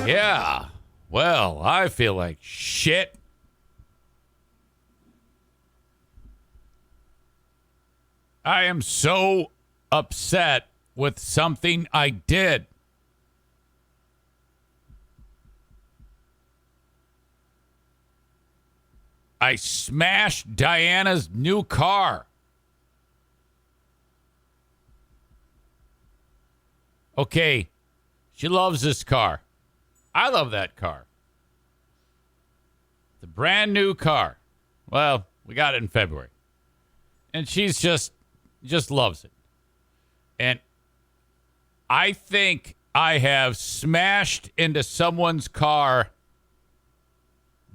Yeah. Well, I feel like shit. I am so upset with something I did. I smashed Diana's new car. Okay, she loves this car. I love that car. It's a brand new car. Well, we got it in February. And she's just loves it. And I think I have smashed into someone's car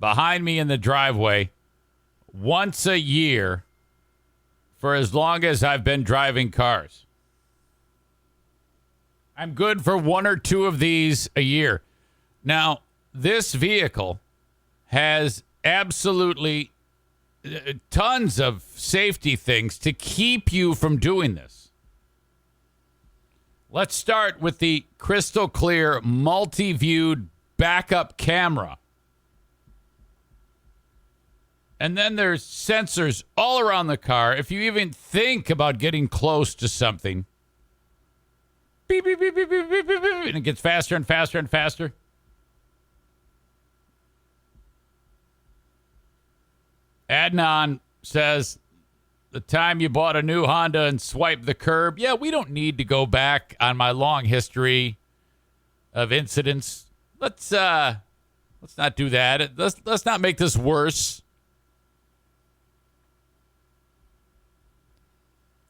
behind me in the driveway once a year for as long as I've been driving cars. I'm good for one or two of these a year. Now, this vehicle has absolutely tons of safety things to keep you from doing this. Let's start with the crystal clear multi-viewed backup camera. And then there's sensors all around the car. If you even think about getting close to something, beep, beep, beep, beep, beep, beep, beep, beep, and it gets faster and faster and faster. Adnan says, the time you bought a new Honda and swiped the curb. Yeah, we don't need to go back on my long history of incidents. Let's not do that. Let's not make this worse.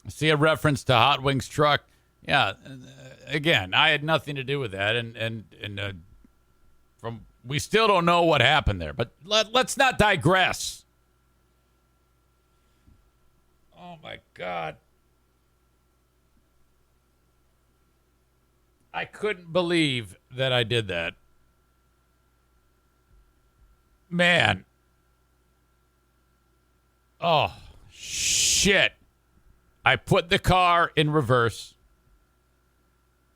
I see a reference to Hot Wings truck. Yeah, again, I had nothing to do with that, and we still don't know what happened there. But let's not digress. Oh my God, I couldn't believe that I did that, man. Oh shit. I put the car in reverse,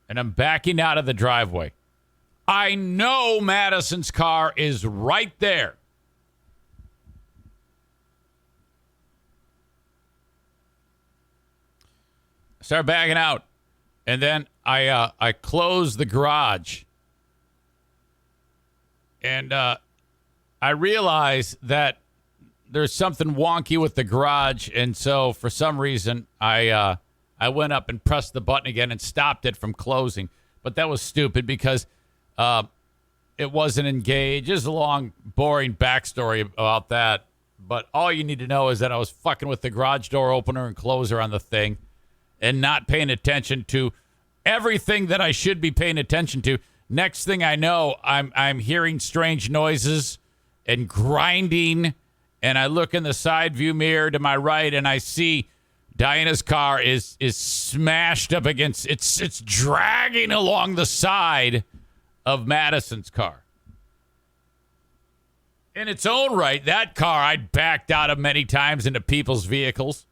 and I'm backing out of the driveway. I know Madison's car is right there. I start backing out, and then I close the garage, and I realize that there's something wonky with the garage, and so for some reason I went up and pressed the button again and stopped it from closing. But that was stupid because it wasn't engaged. There's a long, boring backstory about that. But all you need to know is that I was fucking with the garage door opener and closer on the thing and not paying attention to everything that I should be paying attention to. Next thing I know, I'm hearing strange noises and grinding. And I look in the side view mirror to my right, and I see Diana's car is smashed up against. It's dragging along the side of Madison's car. In its own right, that car I'd backed out of many times into people's vehicles.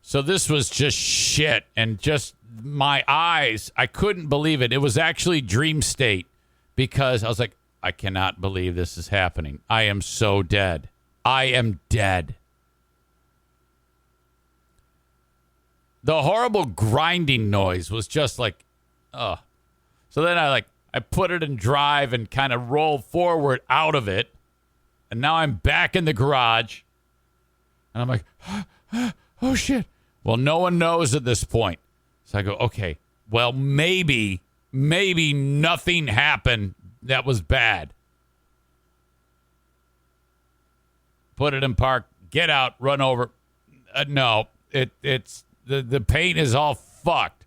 So this was just shit, and just my eyes, I couldn't believe it. It was actually dream state because I was like, I cannot believe this is happening. I am so dead. I am dead. The horrible grinding noise was just like, oh. So then I put it in drive and kind of rolled forward out of it. And now I'm back in the garage. And I'm like, oh shit. Well, no one knows at this point. So I go, okay, well, maybe nothing happened that was bad. Put it in park, get out, run over. No, it's the paint is all fucked.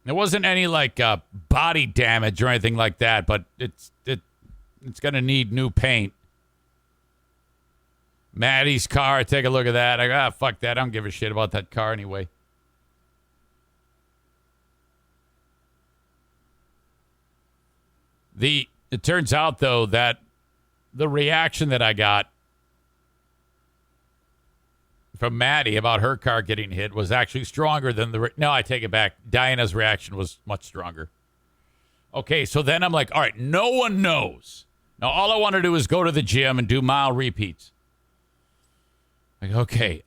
There wasn't any like body damage or anything like that, but it's gonna need new paint. Maddie's car, take a look at that. I go, fuck that. I don't give a shit about that car anyway. It turns out, though, that the reaction that I got from Maddie about her car getting hit was actually stronger than no, I take it back. Diana's reaction was much stronger. Okay, so then I'm like, all right, no one knows. Now, all I want to do is go to the gym and do mile repeats. Like, okay,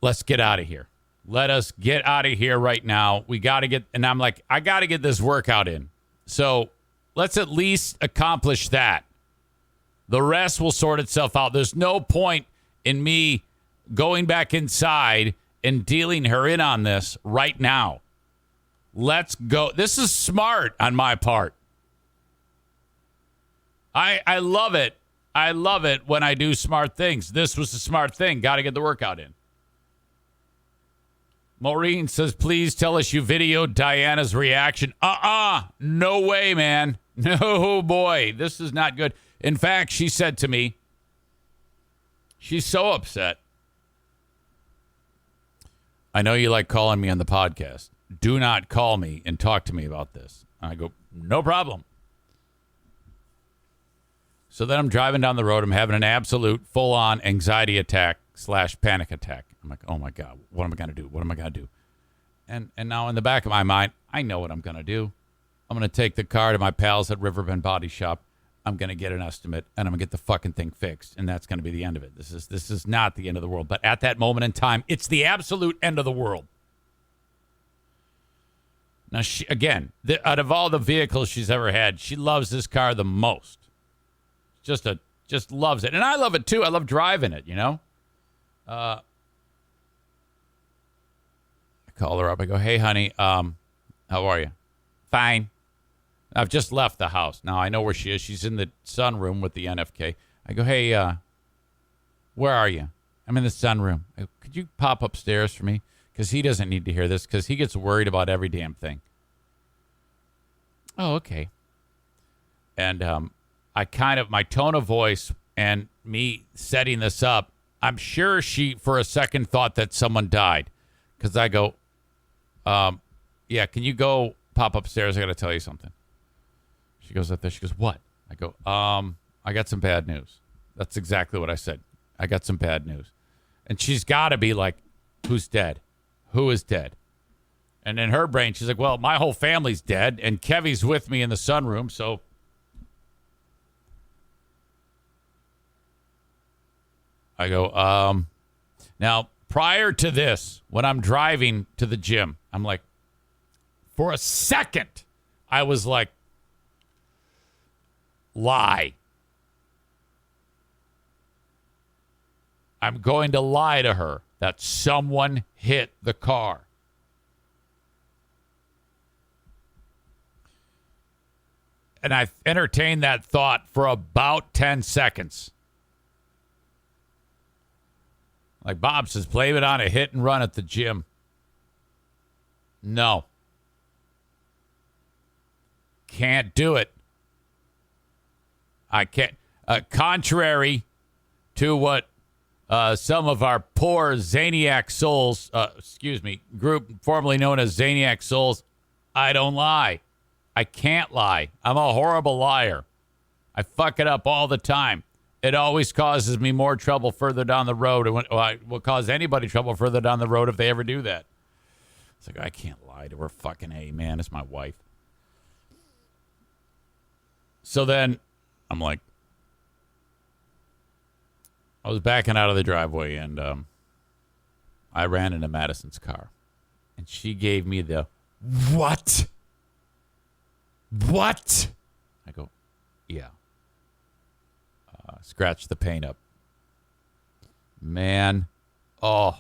let's get out of here. Let us get out of here right now. We got to get, and I'm like, I got to get this workout in. So let's at least accomplish that. The rest will sort itself out. There's no point in me going back inside and dealing her in on this right now. Let's go. This is smart on my part. I love it. I love it when I do smart things. This was a smart thing. Got to get the workout in. Maureen says, please tell us you videoed Diana's reaction. No way, man. No, boy. This is not good. In fact, she said to me, she's so upset. I know you like calling me on the podcast. Do not call me and talk to me about this. I go, no problem. So then I'm driving down the road. I'm having an absolute full-on anxiety attack / panic attack. I'm like, oh, my God, what am I going to do? What am I going to do? And now in the back of my mind, I know what I'm going to do. I'm going to take the car to my pals at Riverbend Body Shop. I'm going to get an estimate, and I'm going to get the fucking thing fixed, and that's going to be the end of it. This is not the end of the world. But at that moment in time, it's the absolute end of the world. Now, out of all the vehicles she's ever had, she loves this car the most. Just loves it. And I love it, too. I love driving it, you know? I call her up. I go, hey, honey, how are you? Fine. I've just left the house. Now, I know where she is. She's in the sunroom with the NFK. I go, hey, where are you? I'm in the sunroom. I go, could you pop upstairs for me? Because he doesn't need to hear this because he gets worried about every damn thing. Oh, okay. And my tone of voice and me setting this up, I'm sure she, for a second, thought that someone died. Because I go, yeah, can you go pop upstairs? I got to tell you something. She goes up there. She goes, what? I go, I got some bad news. That's exactly what I said. I got some bad news. And she's got to be like, who's dead? Who is dead? And in her brain, she's like, well, my whole family's dead, and Kevy's with me in the sunroom, so. I go, now, prior to this, when I'm driving to the gym, I'm like, for a second, I was like, lie. I'm going to lie to her that someone hit the car. And I entertained that thought for about 10 seconds. Like Bob says, blame it on a hit and run at the gym. No. Can't do it. I can't. Contrary to what some of our poor Zaniac souls, group formerly known as Zaniac souls, I don't lie. I can't lie. I'm a horrible liar. I fuck it up all the time. It always causes me more trouble further down the road. It will cause anybody trouble further down the road if they ever do that. It's like, I can't lie to her. Fucking A, man. It's my wife. So then I'm like, I was backing out of the driveway, and I ran into Madison's car. And she gave me the, what? What? I go, yeah. Scratch the paint up. Man. Oh.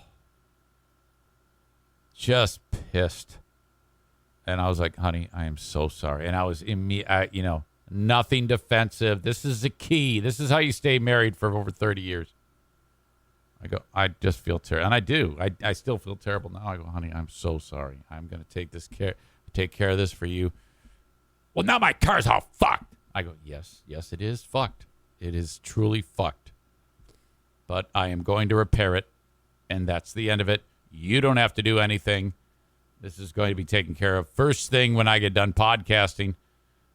Just pissed. And I was like, honey, I am so sorry. And I was nothing defensive. This is the key. This is how you stay married for over 30 years. I go, I just feel terrible. And I do. I still feel terrible now. I go, honey, I'm so sorry. I'm going to take care of this for you. Well, now my car's all fucked. I go, yes, it is fucked. It is truly fucked. But I am going to repair it, and that's the end of it. You don't have to do anything. This is going to be taken care of. First thing when I get done podcasting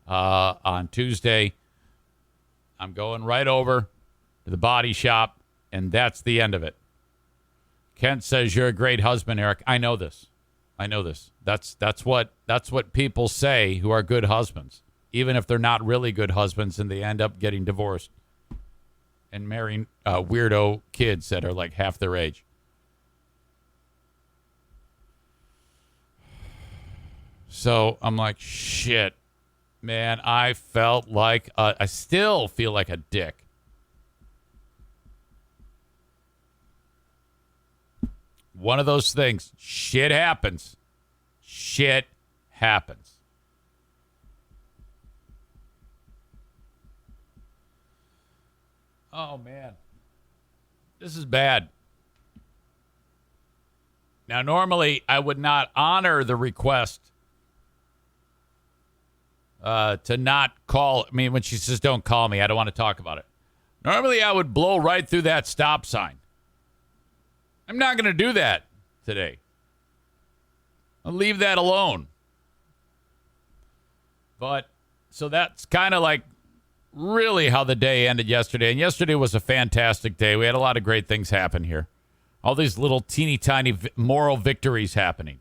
on Tuesday, I'm going right over to the body shop, and that's the end of it. Kent says you're a great husband, Eric. I know this. That's what people say who are good husbands, even if they're not really good husbands and they end up getting divorced and marrying weirdo kids that are like half their age. So I'm like, shit, man, I still feel like a dick. One of those things. Shit happens. Shit happens. Oh, man. This is bad. Now, normally, I would not honor the request to not call. I mean, when she says, don't call me, I don't want to talk about it. Normally, I would blow right through that stop sign. I'm not going to do that today. I'll leave that alone. But, so that's kind of like really how the day ended yesterday. And yesterday was a fantastic day. We had a lot of great things happen here. All these little teeny tiny moral victories happening.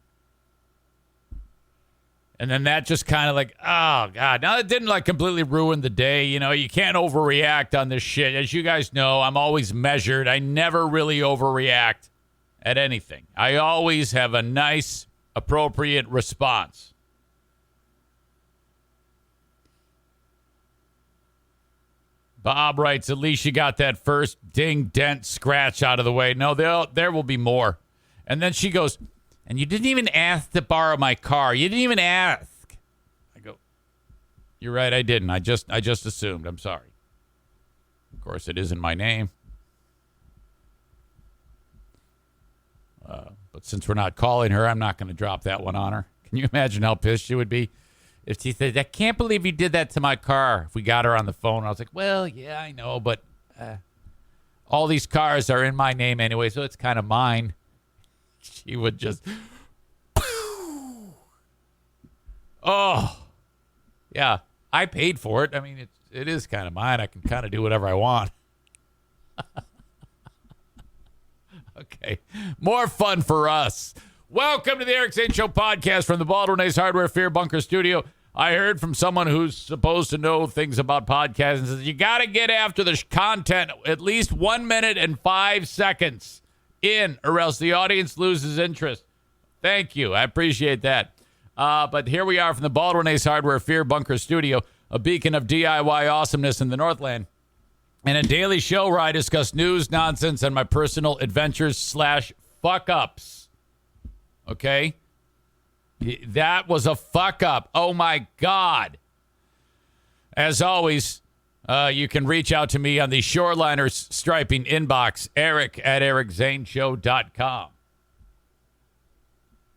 And then that just kind of like, oh, God. Now, it didn't like completely ruin the day. You know, you can't overreact on this shit. As you guys know, I'm always measured. I never really overreact at anything. I always have a nice, appropriate response. Bob writes, at least you got that first ding, dent, scratch out of the way. No, there will be more. And then she goes, and you didn't even ask to borrow my car. You didn't even ask. I go, you're right, I didn't. I just assumed. I'm sorry. Of course, it isn't my name. But since we're not calling her, I'm not going to drop that one on her. Can you imagine how pissed she would be if she said, I can't believe you did that to my car? If we got her on the phone, I was like, well, yeah, I know, but all these cars are in my name anyway, so it's kind of mine. She would just, oh, yeah, I paid for it. I mean, it is kind of mine. I can kind of do whatever I want. Okay, more fun for us. Welcome to the Eric Zane Show Podcast from the Baldwin Ace Hardware Fear Bunker Studio. I heard from someone who's supposed to know things about podcasts and says, you got to get after the content at least 1 minute and 5 seconds in, or else the audience loses interest. Thank you. I appreciate that. But here we are from the Baldwin Ace Hardware Fear Bunker Studio, a beacon of DIY awesomeness in the Northland. And a daily show where I discuss news, nonsense, and my personal adventures / fuck-ups. Okay? That was a fuck-up. Oh, my God. As always, you can reach out to me on the Shoreliners Striping inbox, eric@ericzaneshow.com.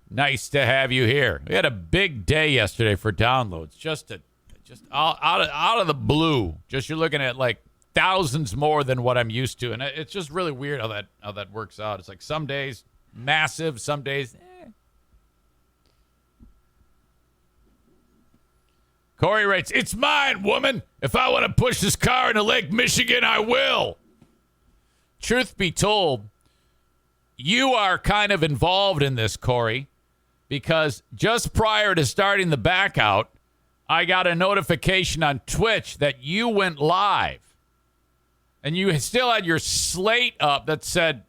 Nice to have you here. We had a big day yesterday for downloads. Just out of the blue. Just you're looking at, like, thousands more than what I'm used to. And it's just really weird how that works out. It's like some days massive, some days Corey writes, it's mine, woman. If I want to push this car into Lake Michigan, I will. Truth be told, you are kind of involved in this, Corey, because just prior to starting the back out, I got a notification on Twitch that you went live. And you still had your slate up that said,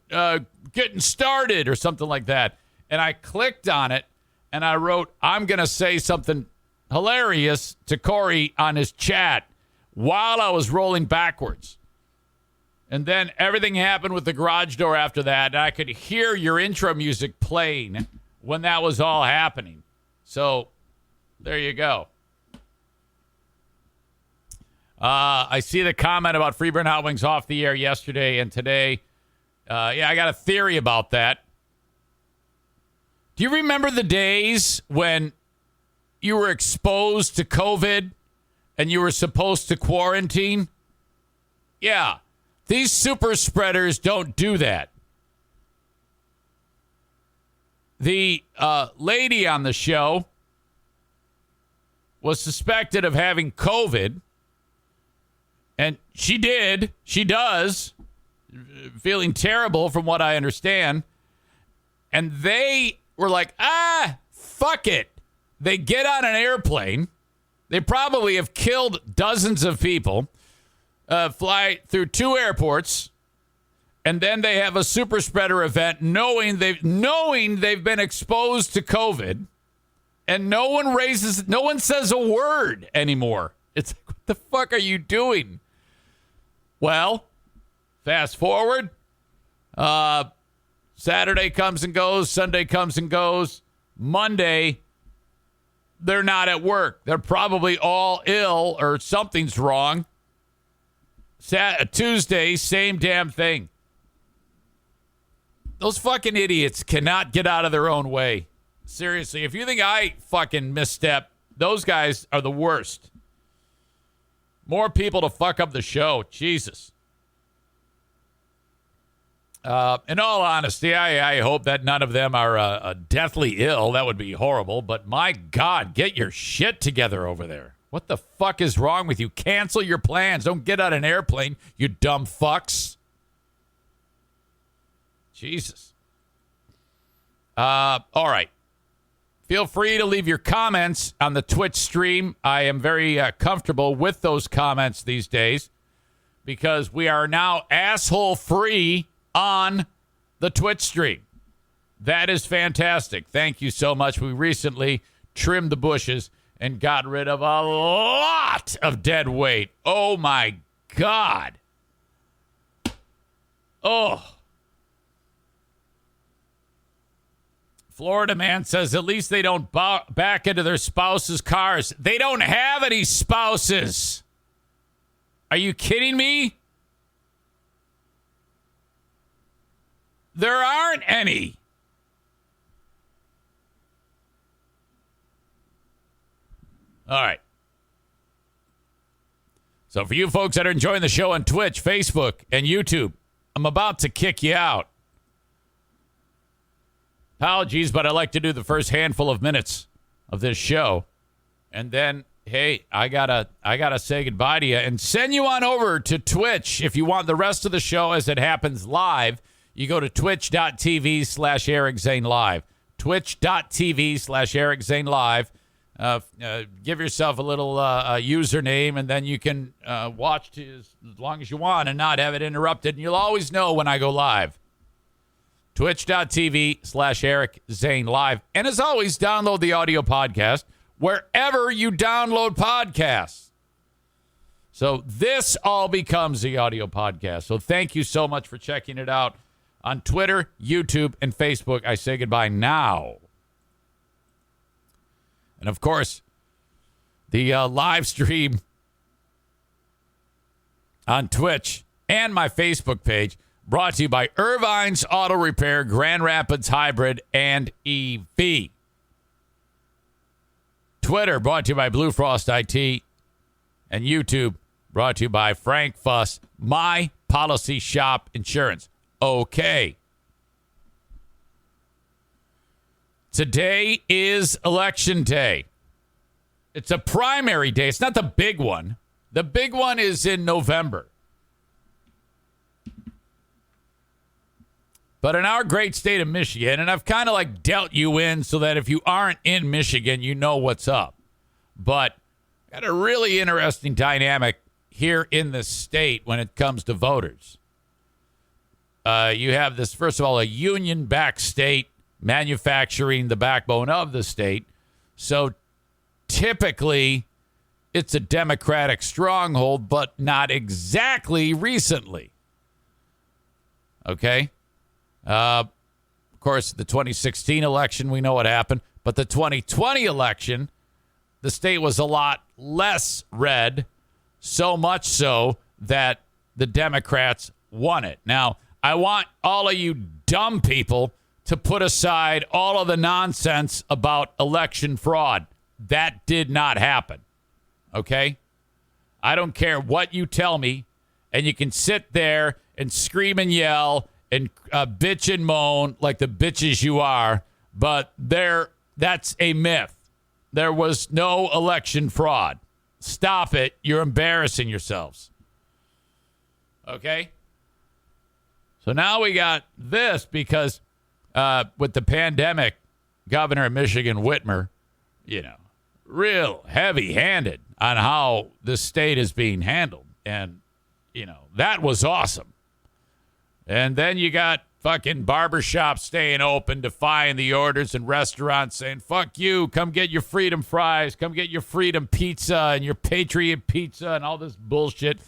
getting started or something like that. And I clicked on it and I wrote, I'm going to say something hilarious to Corey on his chat while I was rolling backwards. And then everything happened with the garage door after that. And I could hear your intro music playing when that was all happening. So there you go. I see the comment about Freeburn Hot Wings off the air yesterday and today. Yeah, I got a theory about that. Do you remember the days when you were exposed to COVID and you were supposed to quarantine? Yeah, these super spreaders don't do that. The lady on the show was suspected of having COVID. And she does, feeling terrible from what I understand. And they were like, fuck it. They get on an airplane. They probably have killed dozens of people, fly through 2 airports, and then they have a super spreader event knowing they've been exposed to COVID, and no one says a word anymore. It's like, what the fuck are you doing? Well, fast forward. Saturday comes and goes. Sunday comes and goes. Monday, they're not at work. They're probably all ill or something's wrong. Tuesday, same damn thing. Those fucking idiots cannot get out of their own way. Seriously, if you think I fucking misstep, those guys are the worst. More people to fuck up the show. Jesus. In all honesty, I hope that none of them are deathly ill. That would be horrible. But my God, get your shit together over there. What the fuck is wrong with you? Cancel your plans. Don't get on an airplane, you dumb fucks. Jesus. All right. Feel free to leave your comments on the Twitch stream. I am very comfortable with those comments these days because we are now asshole free on the Twitch stream. That is fantastic. Thank you so much. We recently trimmed the bushes and got rid of a lot of dead weight. Oh, my God. Oh. Florida man says at least they don't back into their spouses' cars. They don't have any spouses. Are you kidding me? There aren't any. All right. So for you folks that are enjoying the show on Twitch, Facebook, and YouTube, I'm about to kick you out. Apologies, but I like to do the first handful of minutes of this show. And then, hey, I gotta say goodbye to you and send you on over to Twitch. If you want the rest of the show as it happens live, you go to twitch.tv/Eric Zane Live. Twitch.tv/Eric Zane Live. Give yourself a little username, and then you can watch as long as you want and not have it interrupted. And you'll always know when I go live. Twitch.tv/Eric Zane Live. And as always, download the audio podcast wherever you download podcasts. So this all becomes the audio podcast. So thank you so much for checking it out on Twitter, YouTube, and Facebook. I say goodbye now. And of course, the live stream on Twitch and my Facebook page brought to you by Irvine's Auto Repair, Grand Rapids Hybrid, and EV. Twitter brought to you by Blue Frost IT. And YouTube brought to you by Frank Fuss, My Policy Shop Insurance. Okay. Today is election day. It's a primary day. It's not the big one. The big one is in November. But in our great state of Michigan, and I've kind of like dealt you in so that if you aren't in Michigan, you know what's up. But got a really interesting dynamic here in the state when it comes to voters. You have this, first of all, a union-backed state manufacturing the backbone of the state. So typically it's a Democratic stronghold, but not exactly recently. Okay? Of course, the 2016 election, we know what happened. But the 2020 election, the state was a lot less red, so much so that the Democrats won it. Now, I want all of you dumb people to put aside all of the nonsense about election fraud. That did not happen. Okay? I don't care what you tell me, and you can sit there and scream and yell and bitch and moan like the bitches you are, but that's a myth. There was no election fraud. Stop it. You're embarrassing yourselves. Okay? So now we got this because with the pandemic, Governor of Michigan, Whitmer, real heavy-handed on how the state is being handled. And, that was awesome. And then you got fucking barbershops staying open, defying the orders, and restaurants saying, fuck you, come get your freedom fries, come get your freedom pizza and your Patriot pizza and all this bullshit.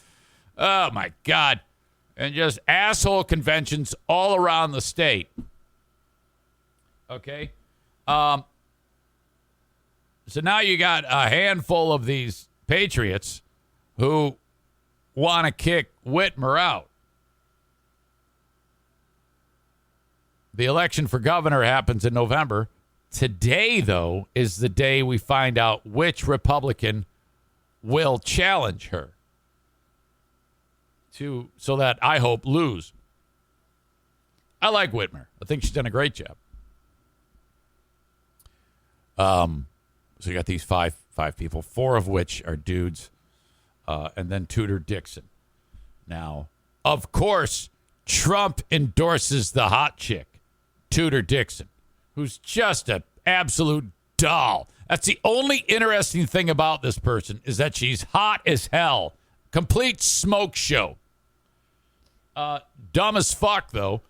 Oh, my God. And just asshole conventions all around the state. Okay? So now you got a handful of these patriots who want to kick Whitmer out. The election for governor happens in November. Today, though, is the day we find out which Republican will challenge her so that I hope lose. I like Whitmer. I think she's done a great job. So you got these five people, 4 of which are dudes, and then Tudor Dixon. Now, of course, Trump endorses the hot chick, Tudor Dixon, who's just an absolute doll. That's the only interesting thing about this person is that she's hot as hell. Complete smoke show. Dumb as fuck, though,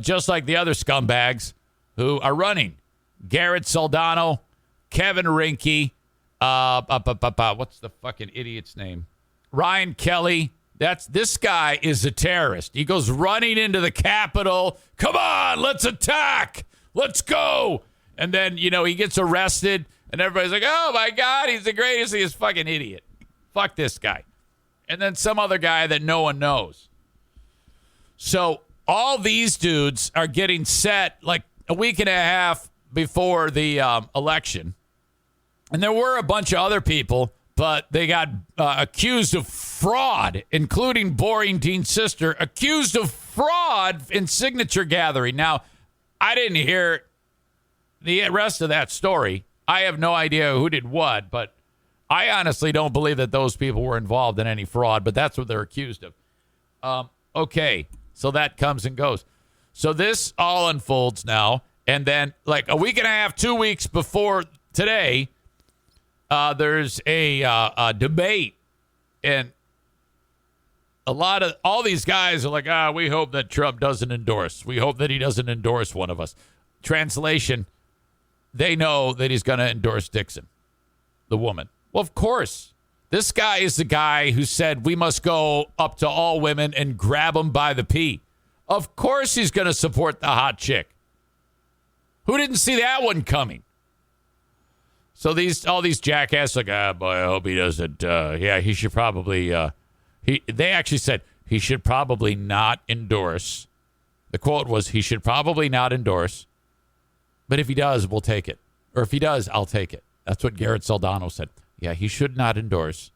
just like the other scumbags who are running. Garrett Soldano, Kevin Rinke, what's the fucking idiot's name? Ryan Kelly. This guy is a terrorist. He goes running into the Capitol. Come on, let's attack. Let's go. And then, he gets arrested, and everybody's like, oh, my God, he's the greatest. He's a fucking idiot. Fuck this guy. And then some other guy that no one knows. So all these dudes are getting set like a week and a half before the election. And there were a bunch of other people, but they got accused of fraud, including Boring Dean's sister, accused of fraud in signature gathering. Now, I didn't hear the rest of that story. I have no idea who did what, but I honestly don't believe that those people were involved in any fraud, but that's what they're accused of. Okay, so that comes and goes. So this all unfolds now, and then like a week and a half, 2 weeks before today, there's a debate, and all these guys are like, we hope that Trump doesn't endorse. We hope that he doesn't endorse one of us. Translation, they know that he's going to endorse Dixon, the woman. Well, of course. This guy is the guy who said we must go up to all women and grab them by the pee. Of course he's going to support the hot chick. Who didn't see that one coming? So all these jackasses like, boy, I hope he doesn't. He should probably. They actually said he should probably not endorse. The quote was, he should probably not endorse. But if he does, we'll take it. Or if he does, I'll take it. That's what Garrett Soldano said. Yeah, he should not endorse.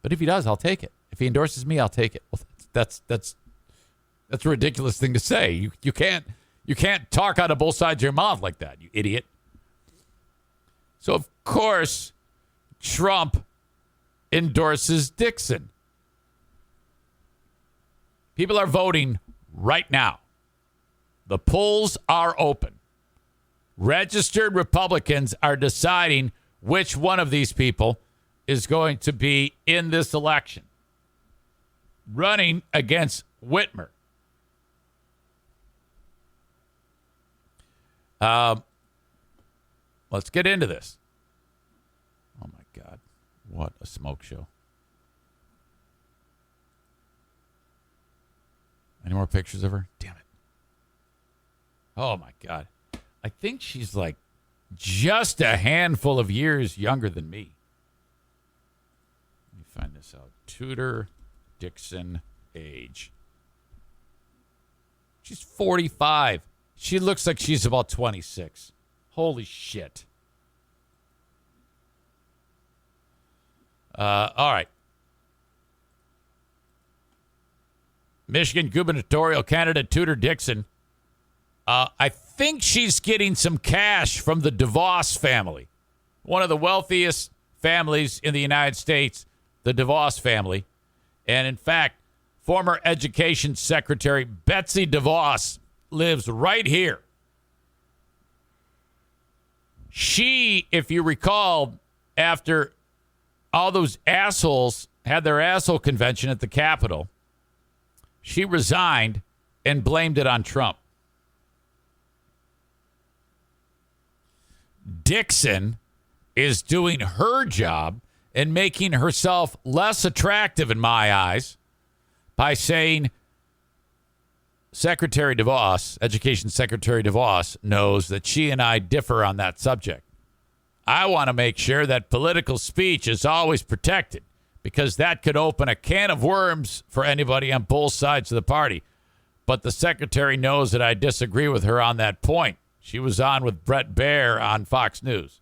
But if he does, I'll take it. If he endorses me, I'll take it. Well, that's a ridiculous thing to say. You can't talk out of both sides of your mouth like that, you idiot. So, of course, Trump endorses Dixon. People are voting right now. The polls are open. Registered Republicans are deciding which one of these people is going to be in this election, running against Whitmer. Let's get into this. Oh, my God. What a smoke show. Any more pictures of her? Damn it. Oh, my God. I think she's like just a handful of years younger than me. Let me find this out. Tudor Dixon age. She's 45. She looks like she's about 26. Holy shit. All right. Michigan gubernatorial candidate Tudor Dixon. I think she's getting some cash from the DeVos family, one of the wealthiest families in the United States, the DeVos family. And in fact, former Education Secretary Betsy DeVos lives right here She, if you recall, after all those assholes had their asshole convention at the Capitol, she resigned and blamed it on Trump. Dixon is doing her job and making herself less attractive in my eyes by saying Secretary DeVos, Education Secretary DeVos, knows that she and I differ on that subject. I want to make sure that political speech is always protected because that could open a can of worms for anybody on both sides of the party. But the secretary knows that I disagree with her on that point. She was on with Brett Baer on Fox News.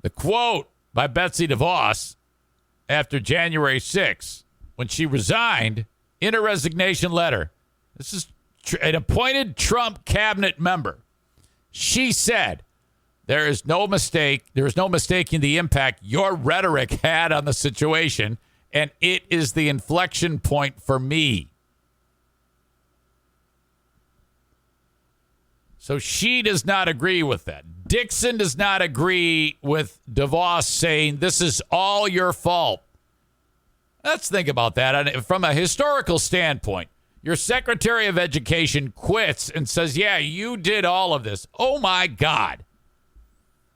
The quote by Betsy DeVos after January 6th, when she resigned in her resignation letter, this is an appointed Trump cabinet member. She said, there is no mistaking the impact your rhetoric had on the situation, and it is the inflection point for me. So she does not agree with that. Dixon does not agree with DeVos saying this is all your fault. Let's think about that. From a historical standpoint, your Secretary of Education quits and says, yeah, you did all of this. Oh, my God.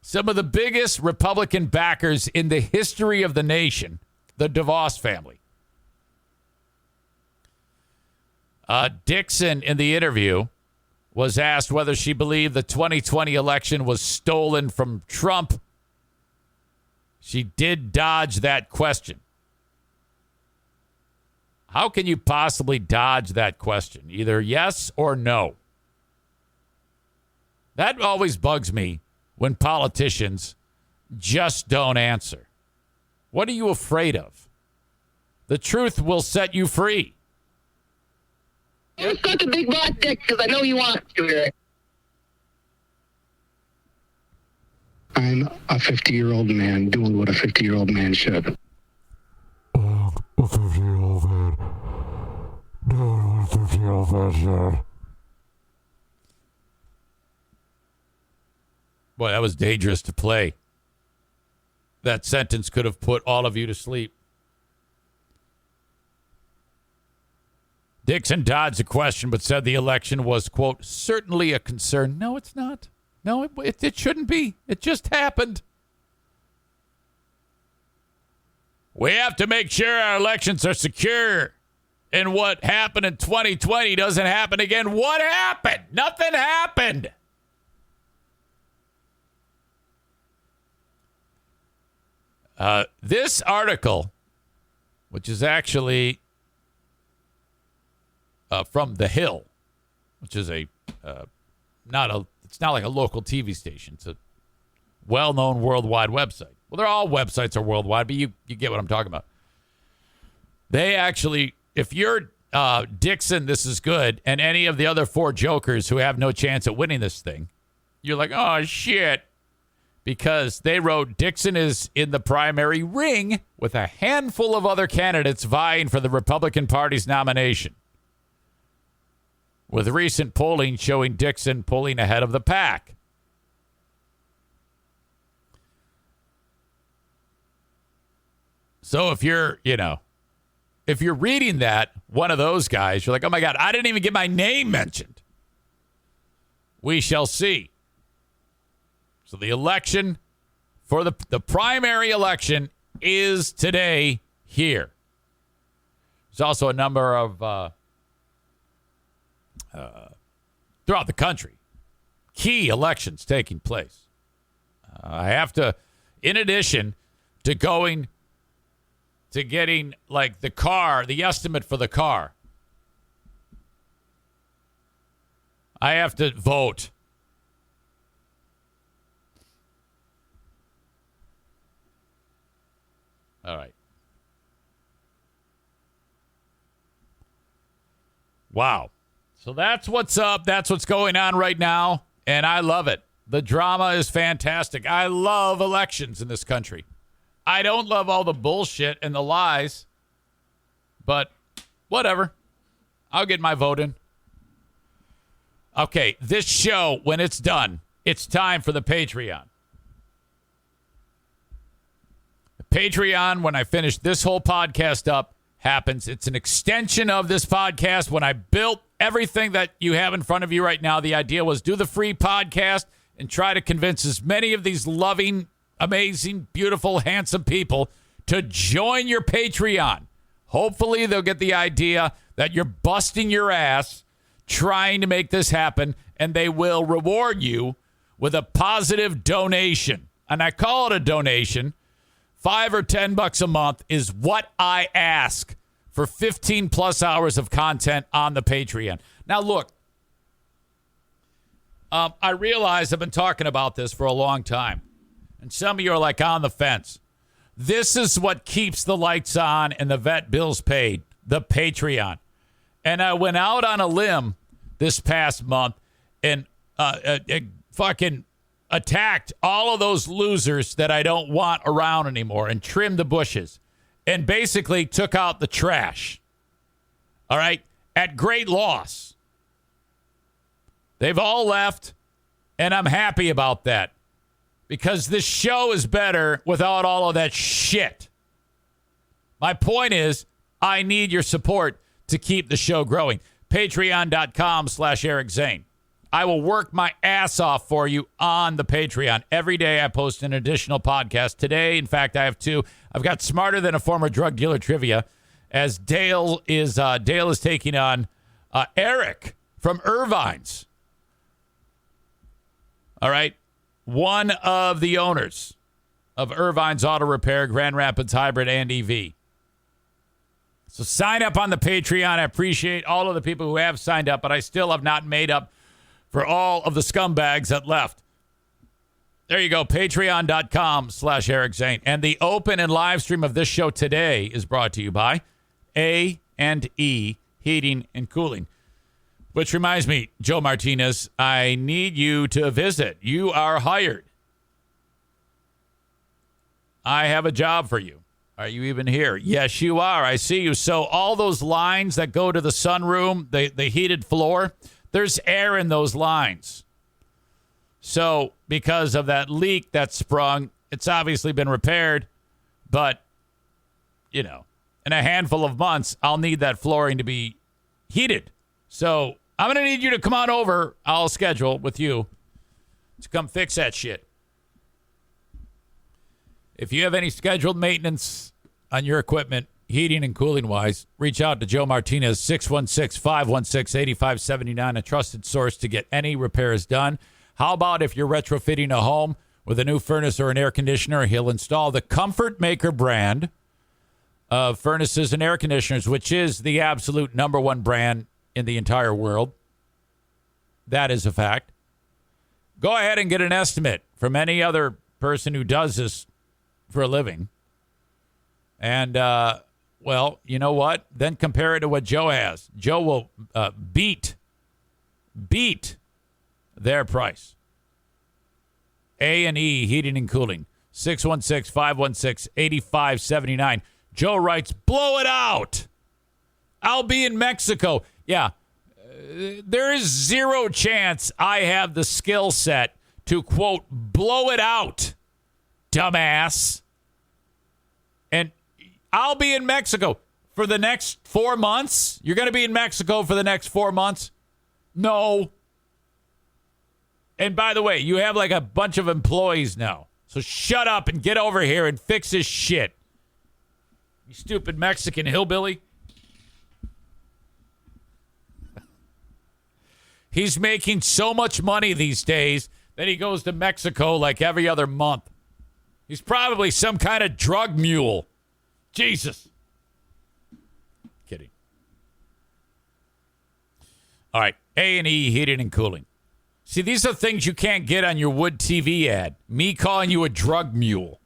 Some of the biggest Republican backers in the history of the nation, the DeVos family. Dixon, in the interview, was asked whether she believed the 2020 election was stolen from Trump. She did dodge that question. How can you possibly dodge that question? Either yes or no. That always bugs me when politicians just don't answer. What are you afraid of? The truth will set you free. You suck a big black dick because I know you want to. I'm a 50-year-old man doing what a 50-year-old man should. A 50-year-old man doing what a 50-year-old man should. Boy, that was dangerous to play. That sentence could have put all of you to sleep. Dixon dodged the question, but said the election was, quote, certainly a concern. No, it's not. No, it shouldn't be. It just happened. We have to make sure our elections are secure. And what happened in 2020 doesn't happen again. What happened? Nothing happened. This article, which is actually from The Hill, which is it's not like a local TV station. It's a well-known worldwide website. Well, they're all websites are worldwide, but you get what I'm talking about. They actually, if you're Dixon, this is good, and any of the other four jokers who have no chance at winning this thing, you're like, oh, shit. Because they wrote, Dixon is in the primary ring with a handful of other candidates vying for the Republican Party's nomination, with recent polling showing Dixon pulling ahead of the pack. So if you're reading that, one of those guys, you're like, oh my God, I didn't even get my name mentioned. We shall see. So the election for the primary election is today here. There's also a number of throughout the country, key elections taking place. I have to, in addition to getting like the estimate for the car, I have to vote. All right. Wow. So that's what's up. That's what's going on right now. And I love it. The drama is fantastic. I love elections in this country. I don't love all the bullshit and the lies, but whatever. I'll get my vote in. Okay, this show, when it's done, it's time for the Patreon. The Patreon, when I finish this whole podcast up, happens. It's an extension of this podcast. When I built everything that you have in front of you right now, the idea was do the free podcast and try to convince as many of these loving, amazing, beautiful, handsome people to join your Patreon. Hopefully they'll get the idea that you're busting your ass trying to make this happen, and they will reward you with a positive donation. And I call it a donation. $5 or $10 a month is what I ask for 15 plus hours of content on the Patreon. Now, look, I realize I've been talking about this for a long time, and some of you are like on the fence. This is what keeps the lights on and the vet bills paid, the Patreon. And I went out on a limb this past month and fucking attacked all of those losers that I don't want around anymore and trimmed the bushes and basically took out the trash. All right? At great loss. They've all left, and I'm happy about that because this show is better without all of that shit. My point is, I need your support to keep the show growing. Patreon.com/Eric Zane. I will work my ass off for you on the Patreon. Every day I post an additional podcast. Today, in fact, I have two. I've got Smarter Than a Former Drug Dealer trivia as Dale is taking on Eric from Irvine's. All right. One of the owners of Irvine's Auto Repair, Grand Rapids Hybrid and EV. So sign up on the Patreon. I appreciate all of the people who have signed up, but I still have not made up for all of the scumbags that left. There you go. Patreon.com/Eric Zane. And the open and live stream of this show today is brought to you by A&E Heating and Cooling. Which reminds me, Joe Martinez, I need you to visit. You are hired. I have a job for you. Are you even here? Yes, you are. I see you. So all those lines that go to the sunroom, the heated floor, there's air in those lines. So because of that leak that sprung, it's obviously been repaired. But, you know, in a handful of months, I'll need that flooring to be heated. So I'm going to need you to come on over. I'll schedule with you to come fix that shit. If you have any scheduled maintenance on your equipment, heating and cooling wise, reach out to Joe Martinez, 616-516-8579, a trusted source to get any repairs done. How about if you're retrofitting a home with a new furnace or an air conditioner? He'll install the Comfort Maker brand of furnaces and air conditioners, which is the absolute number one brand in the entire world. That is a fact. Go ahead and get an estimate from any other person who does this for a living. And, well, you know what? Then compare it to what Joe has. Joe will beat their price. A&E Heating and Cooling, 616-516-8579. Joe writes, blow it out. I'll be in Mexico. Yeah, there is zero chance I have the skill set to, quote, blow it out, dumbass. And I'll be in Mexico for the next 4 months. You're going to be in Mexico for the next 4 months? No. And by the way, you have like a bunch of employees now. So shut up and get over here and fix this shit. You stupid Mexican hillbilly. He's making so much money these days that he goes to Mexico like every other month. He's probably some kind of drug mule. Jesus. Kidding. All right. A&E Heating and Cooling. See, these are things you can't get on your Wood TV ad. Me calling you a drug mule.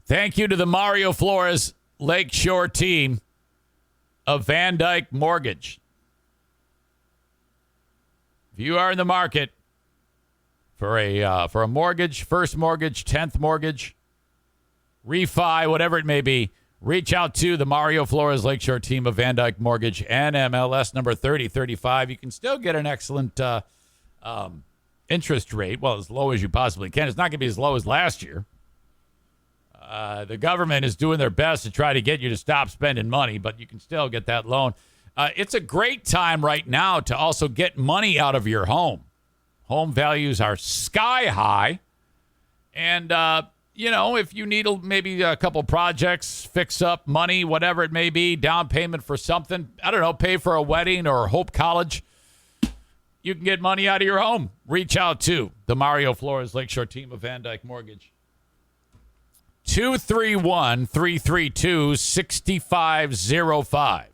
Thank you to the Mario Flores Lakeshore team of Van Dyke Mortgage. If you are in the market for a mortgage, first mortgage, 10th mortgage, refi, whatever it may be, Reach out to the Mario Flores Lakeshore team of Van Dyke Mortgage and MLS number 3035. You can still get an excellent interest rate, well, as low as you possibly can. It's not going to be as low as last year. The government is doing their best to try to get you to stop spending money, but you can still get that loan. It's a great time right now to also get money out of your home. Home values are sky high. And, if you need maybe a couple projects, fix up money, whatever it may be, down payment for something, I don't know, pay for a wedding or Hope College, you can get money out of your home. Reach out to the Mario Flores Lakeshore team of Van Dyke Mortgage. 231-332-6505.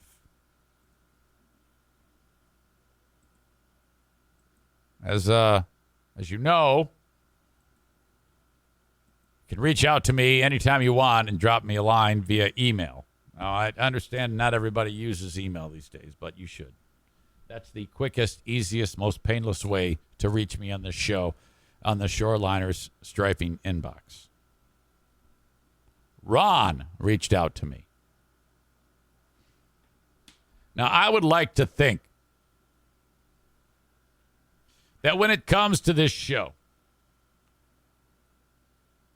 As you know, you can reach out to me anytime you want and drop me a line via email. Now, I understand not everybody uses email these days, but you should. That's the quickest, easiest, most painless way to reach me on this show, on the Shoreliners Striping inbox. Ron reached out to me. Now, I would like to think that when it comes to this show,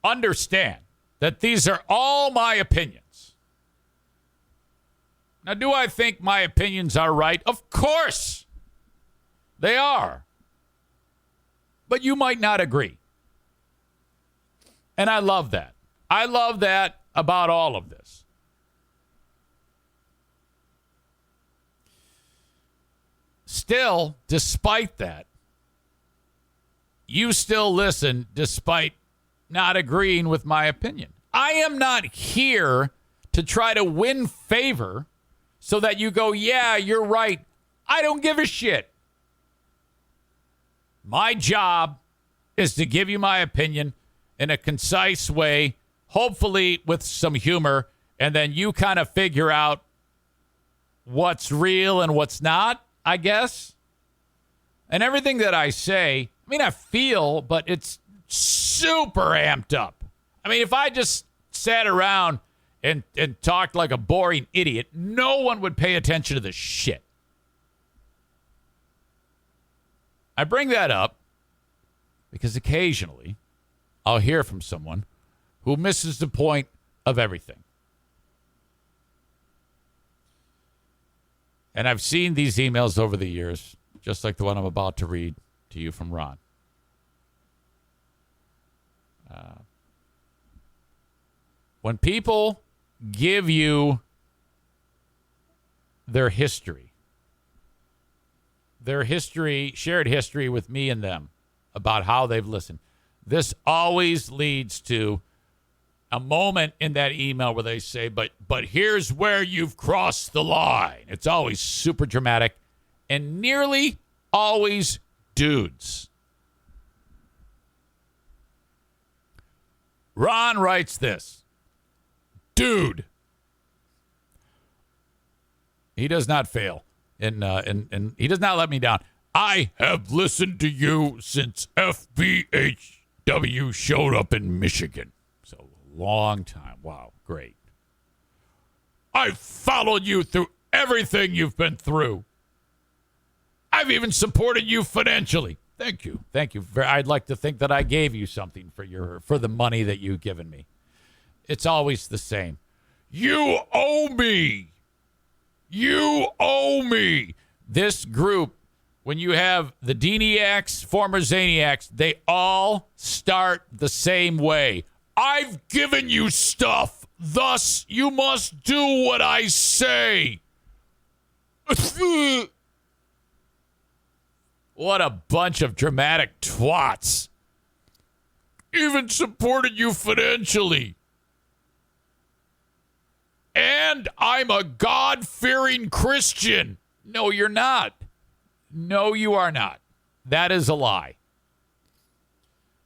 understand that these are all my opinions. Now, do I think my opinions are right? Of course they are. But you might not agree. And I love that. I love that about all of this. Still, despite that, you still listen despite not agreeing with my opinion. I am not here to try to win favor so that you go, yeah, you're right. I don't give a shit. My job is to give you my opinion in a concise way, hopefully with some humor, and then you kind of figure out what's real and what's not, I guess. And everything that I say, I feel, but it's super amped up. If I just sat around and talked like a boring idiot, no one would pay attention to this shit. I bring that up because occasionally I'll hear from someone who misses the point of everything. And I've seen these emails over the years, just like the one I'm about to read to you from Ron. When people give you their history, shared history with me and them about how they've listened, this always leads to a moment in that email where they say, but here's where you've crossed the line. It's always super dramatic and nearly always dudes. Ron writes this. Dude. He does not fail. And he does not let me down. I have listened to you since FBHW showed up in Michigan. So a long time. Wow, great. I've followed you through everything you've been through. I've even supported you financially. Thank you. Thank you. I'd like to think that I gave you something for the money that you've given me. It's always the same. You owe me. You owe me. This group, when you have the Deniacs, former Zaniacs, they all start the same way. I've given you stuff, thus you must do what I say. What a bunch of dramatic twats. Even supported you financially. And I'm a God-fearing Christian. No, you're not. No, you are not. That is a lie.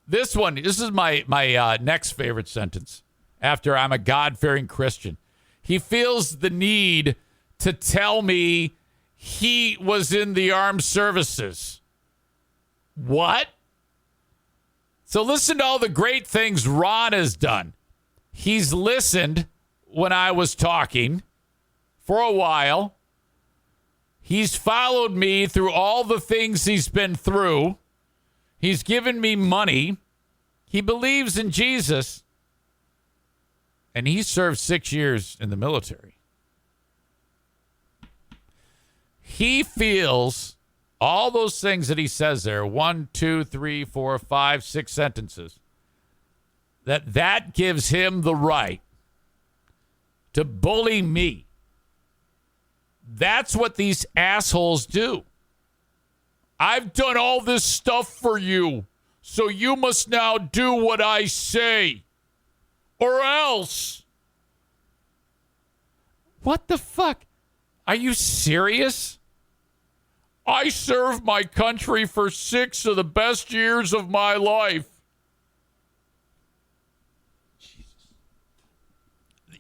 This is my next favorite sentence after I'm a God-fearing Christian. He feels the need to tell me he was in the armed services. What? So listen to all the great things Ron has done. He's listened when I was talking for a while. He's followed me through all the things he's been through. He's given me money. He believes in Jesus. And he served 6 years in the military. He feels all those things that he says there, 1, 2, 3, 4, 5, 6 sentences, that gives him the right to bully me. That's what these assholes do. I've done all this stuff for you, so you must now do what I say, or else. What the fuck? Are you serious? I served my country for 6 of the best years of my life.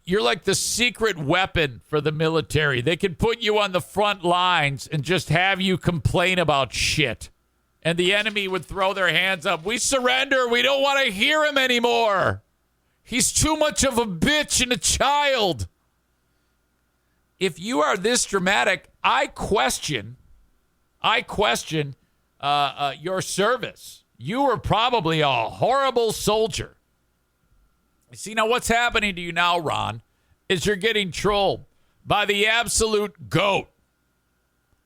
You're like the secret weapon for the military. They could put you on the front lines and just have you complain about shit. And the enemy would throw their hands up. We surrender. We don't want to hear him anymore. He's too much of a bitch and a child. If you are this dramatic, I question your service. You were probably a horrible soldier. See, now what's happening to you now, Ron, is you're getting trolled by the absolute GOAT.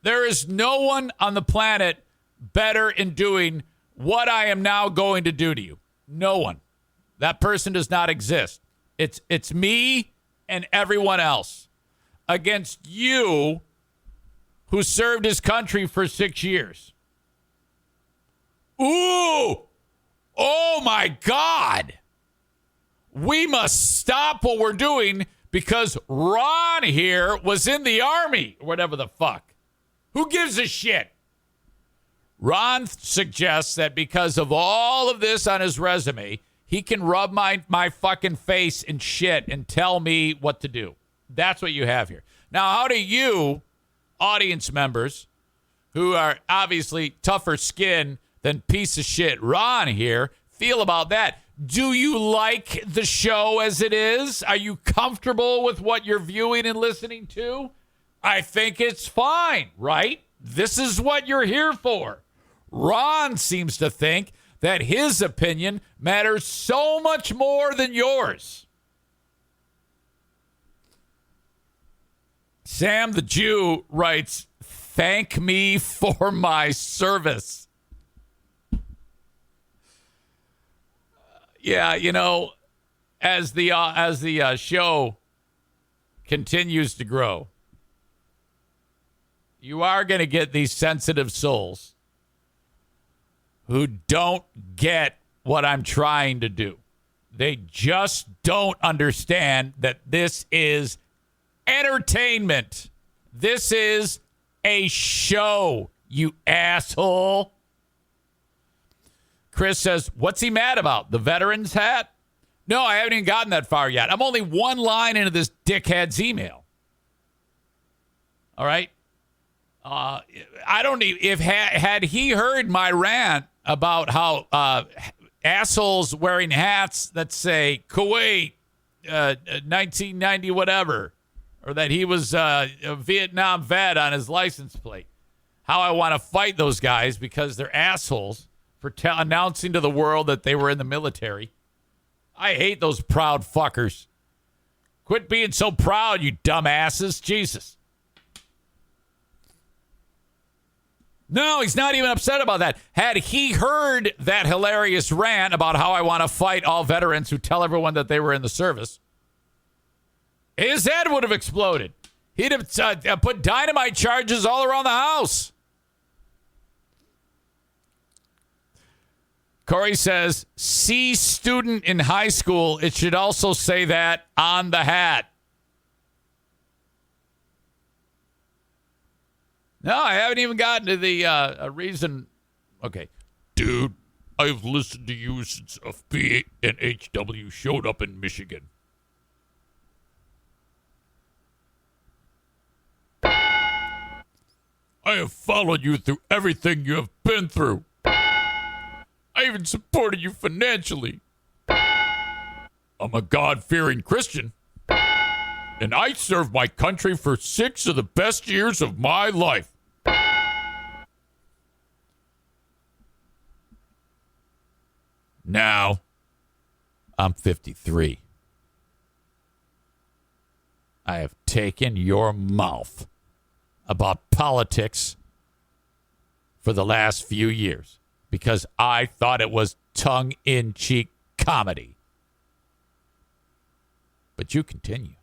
There is no one on the planet better in doing what I am now going to do to you. No one. That person does not exist. It's me and everyone else against you who served his country for 6 years. Ooh! Oh, my God! We must stop what we're doing because Ron here was in the Army, or whatever the fuck. Who gives a shit? Ron suggests that because of all of this on his resume, he can rub my fucking face in shit and tell me what to do. That's what you have here. Now, how do you, audience members, who are obviously tougher skin than piece of shit Ron here, feel about that? Do you like the show as it is? Are you comfortable with what you're viewing and listening to? I think it's fine, right? This is what you're here for. Ron seems to think that his opinion matters so much more than yours. Sam the Jew writes, "Thank me for my service." Yeah, you know, as the show continues to grow, you are going to get these sensitive souls who don't get what I'm trying to do. They just don't understand that this is entertainment. This is a show, you asshole. Chris says, what's he mad about? The veteran's hat? No, I haven't even gotten that far yet. I'm only one line into this dickhead's email. All right? I don't need, if had he heard my rant about how assholes wearing hats that say Kuwait 1990 whatever, or that he was a Vietnam vet on his license plate, how I want to fight those guys because they're assholes for announcing to the world that they were in the military. I hate those proud fuckers. Quit being so proud, you dumbasses. Jesus. No, he's not even upset about that. Had he heard that hilarious rant about how I want to fight all veterans who tell everyone that they were in the service, his head would have exploded. He'd have put dynamite charges all around the house. Corey says, C student in high school. It should also say that on the hat. No, I haven't even gotten to the reason. Okay. Dude, I've listened to you since FB and HW showed up in Michigan. I have followed you through everything you have been through. I even supported you financially. I'm a God-fearing Christian. And I served my country for 6 of the best years of my life. Now, I'm 53. I have taken your mouth about politics for the last few years because I thought it was tongue-in-cheek comedy. But you continue.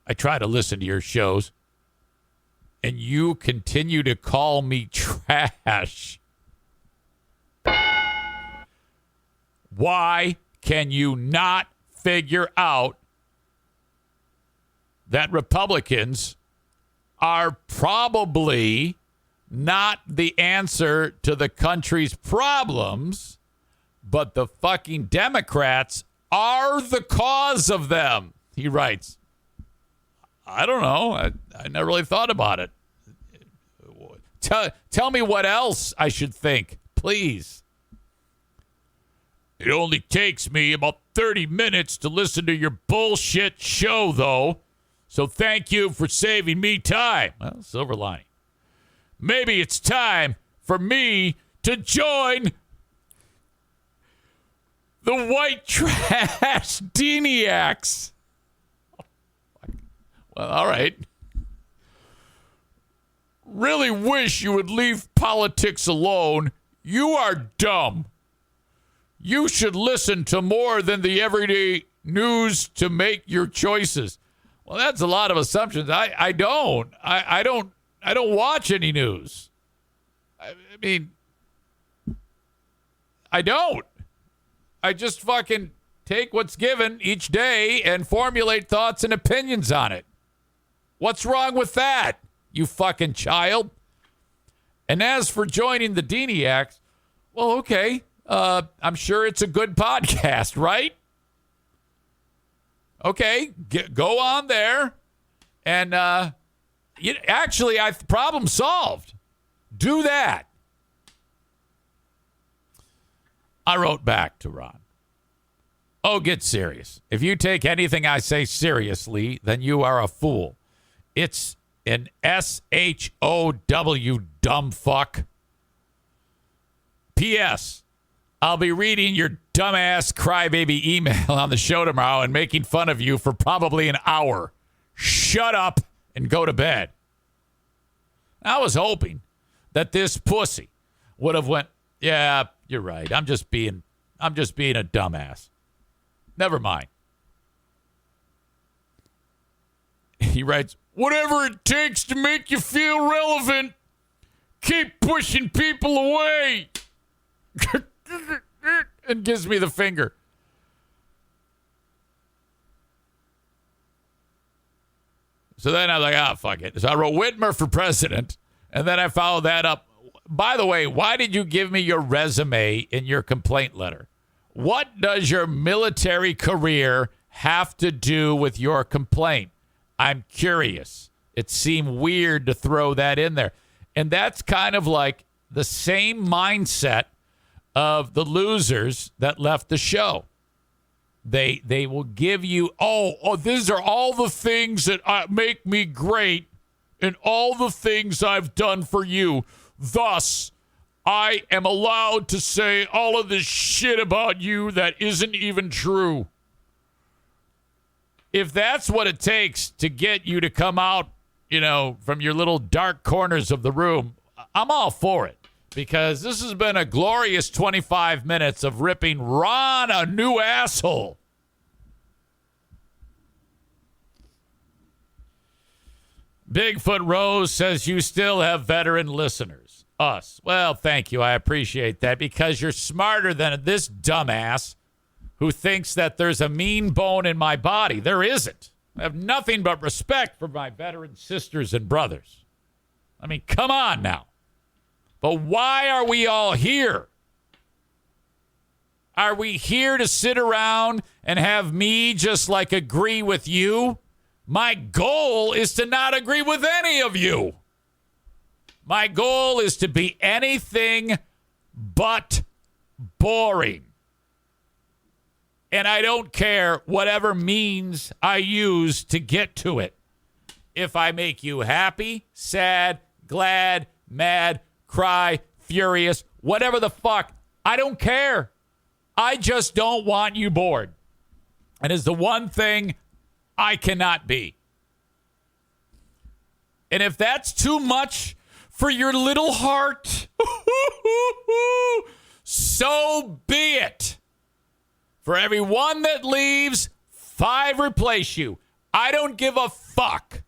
I try to listen to your shows, and you continue to call me trash. Why can you not figure out that Republicans are probably not the answer to the country's problems, but the fucking Democrats are the cause of them? He writes. I don't know. I never really thought about it. Tell me what else I should think, please. It only takes me about 30 minutes to listen to your bullshit show, though. So thank you for saving me time. Well, silver lining. Maybe it's time for me to join the white trash Deniacs. Well, all right. Really wish you would leave politics alone. You are dumb. You should listen to more than the everyday news to make your choices. Well, that's a lot of assumptions. I don't watch any news. I mean, I don't. I just fucking take what's given each day and formulate thoughts and opinions on it. What's wrong with that, you fucking child? And as for joining the Deniacs, well, okay. I'm sure it's a good podcast, right? Okay, go on there. And actually, problem solved. Do that. I wrote back to Ron. Oh, get serious. If you take anything I say seriously, then you are a fool. It's an SHOW, dumb fuck. P.S. I'll be reading your dumbass crybaby email on the show tomorrow and making fun of you for probably an hour. Shut up and go to bed. I was hoping that this pussy would have went, yeah, you're right. I'm just being a dumbass. Never mind. He writes, whatever it takes to make you feel relevant, keep pushing people away. And gives me the finger. So then I was like, fuck it. So I wrote Whitmer for president. And then I followed that up. By the way, why did you give me your resume in your complaint letter? What does your military career have to do with your complaint? I'm curious. It seemed weird to throw that in there. And that's kind of like the same mindset of the losers that left the show. They will give you, these are all the things that make me great and all the things I've done for you. Thus, I am allowed to say all of this shit about you that isn't even true. If that's what it takes to get you to come out, from your little dark corners of the room, I'm all for it. Because this has been a glorious 25 minutes of ripping Ron a new asshole. Bigfoot Rose says you still have veteran listeners. Us. Well, thank you. I appreciate that because you're smarter than this dumbass who thinks that there's a mean bone in my body. There isn't. I have nothing but respect for my veteran sisters and brothers. I mean, come on now. But why are we all here? Are we here to sit around and have me just agree with you? My goal is to not agree with any of you. My goal is to be anything but boring. And I don't care whatever means I use to get to it. If I make you happy, sad, glad, mad, cry, furious, whatever the fuck, I don't care. I just don't want you bored. And it's the one thing I cannot be. And if that's too much for your little heart, so be it. For every one that leaves, 5 replace you. I don't give a fuck.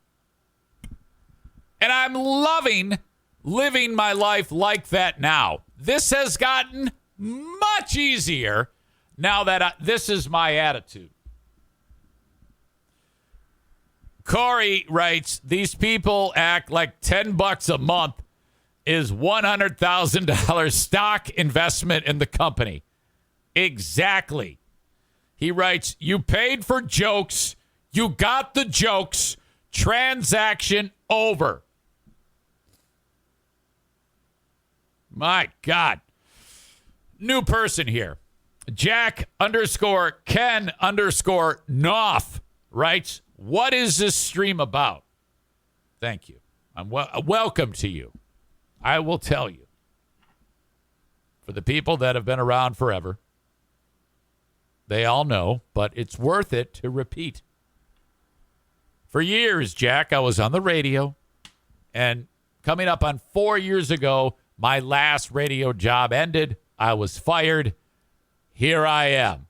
And I'm loving living my life like that now. This has gotten much easier now that this is my attitude. Corey writes, these people act like $10 a month is $100,000 stock investment in the company. Exactly. He writes, you paid for jokes. You got the jokes. Transaction over. My God. New person here. Jack_Ken_Knopf writes, what is this stream about? Thank you. I'm welcome to you. I will tell you. For the people that have been around forever, they all know, but it's worth it to repeat. For years, Jack, I was on the radio, and coming up on 4 years ago, my last radio job ended. I was fired. Here I am.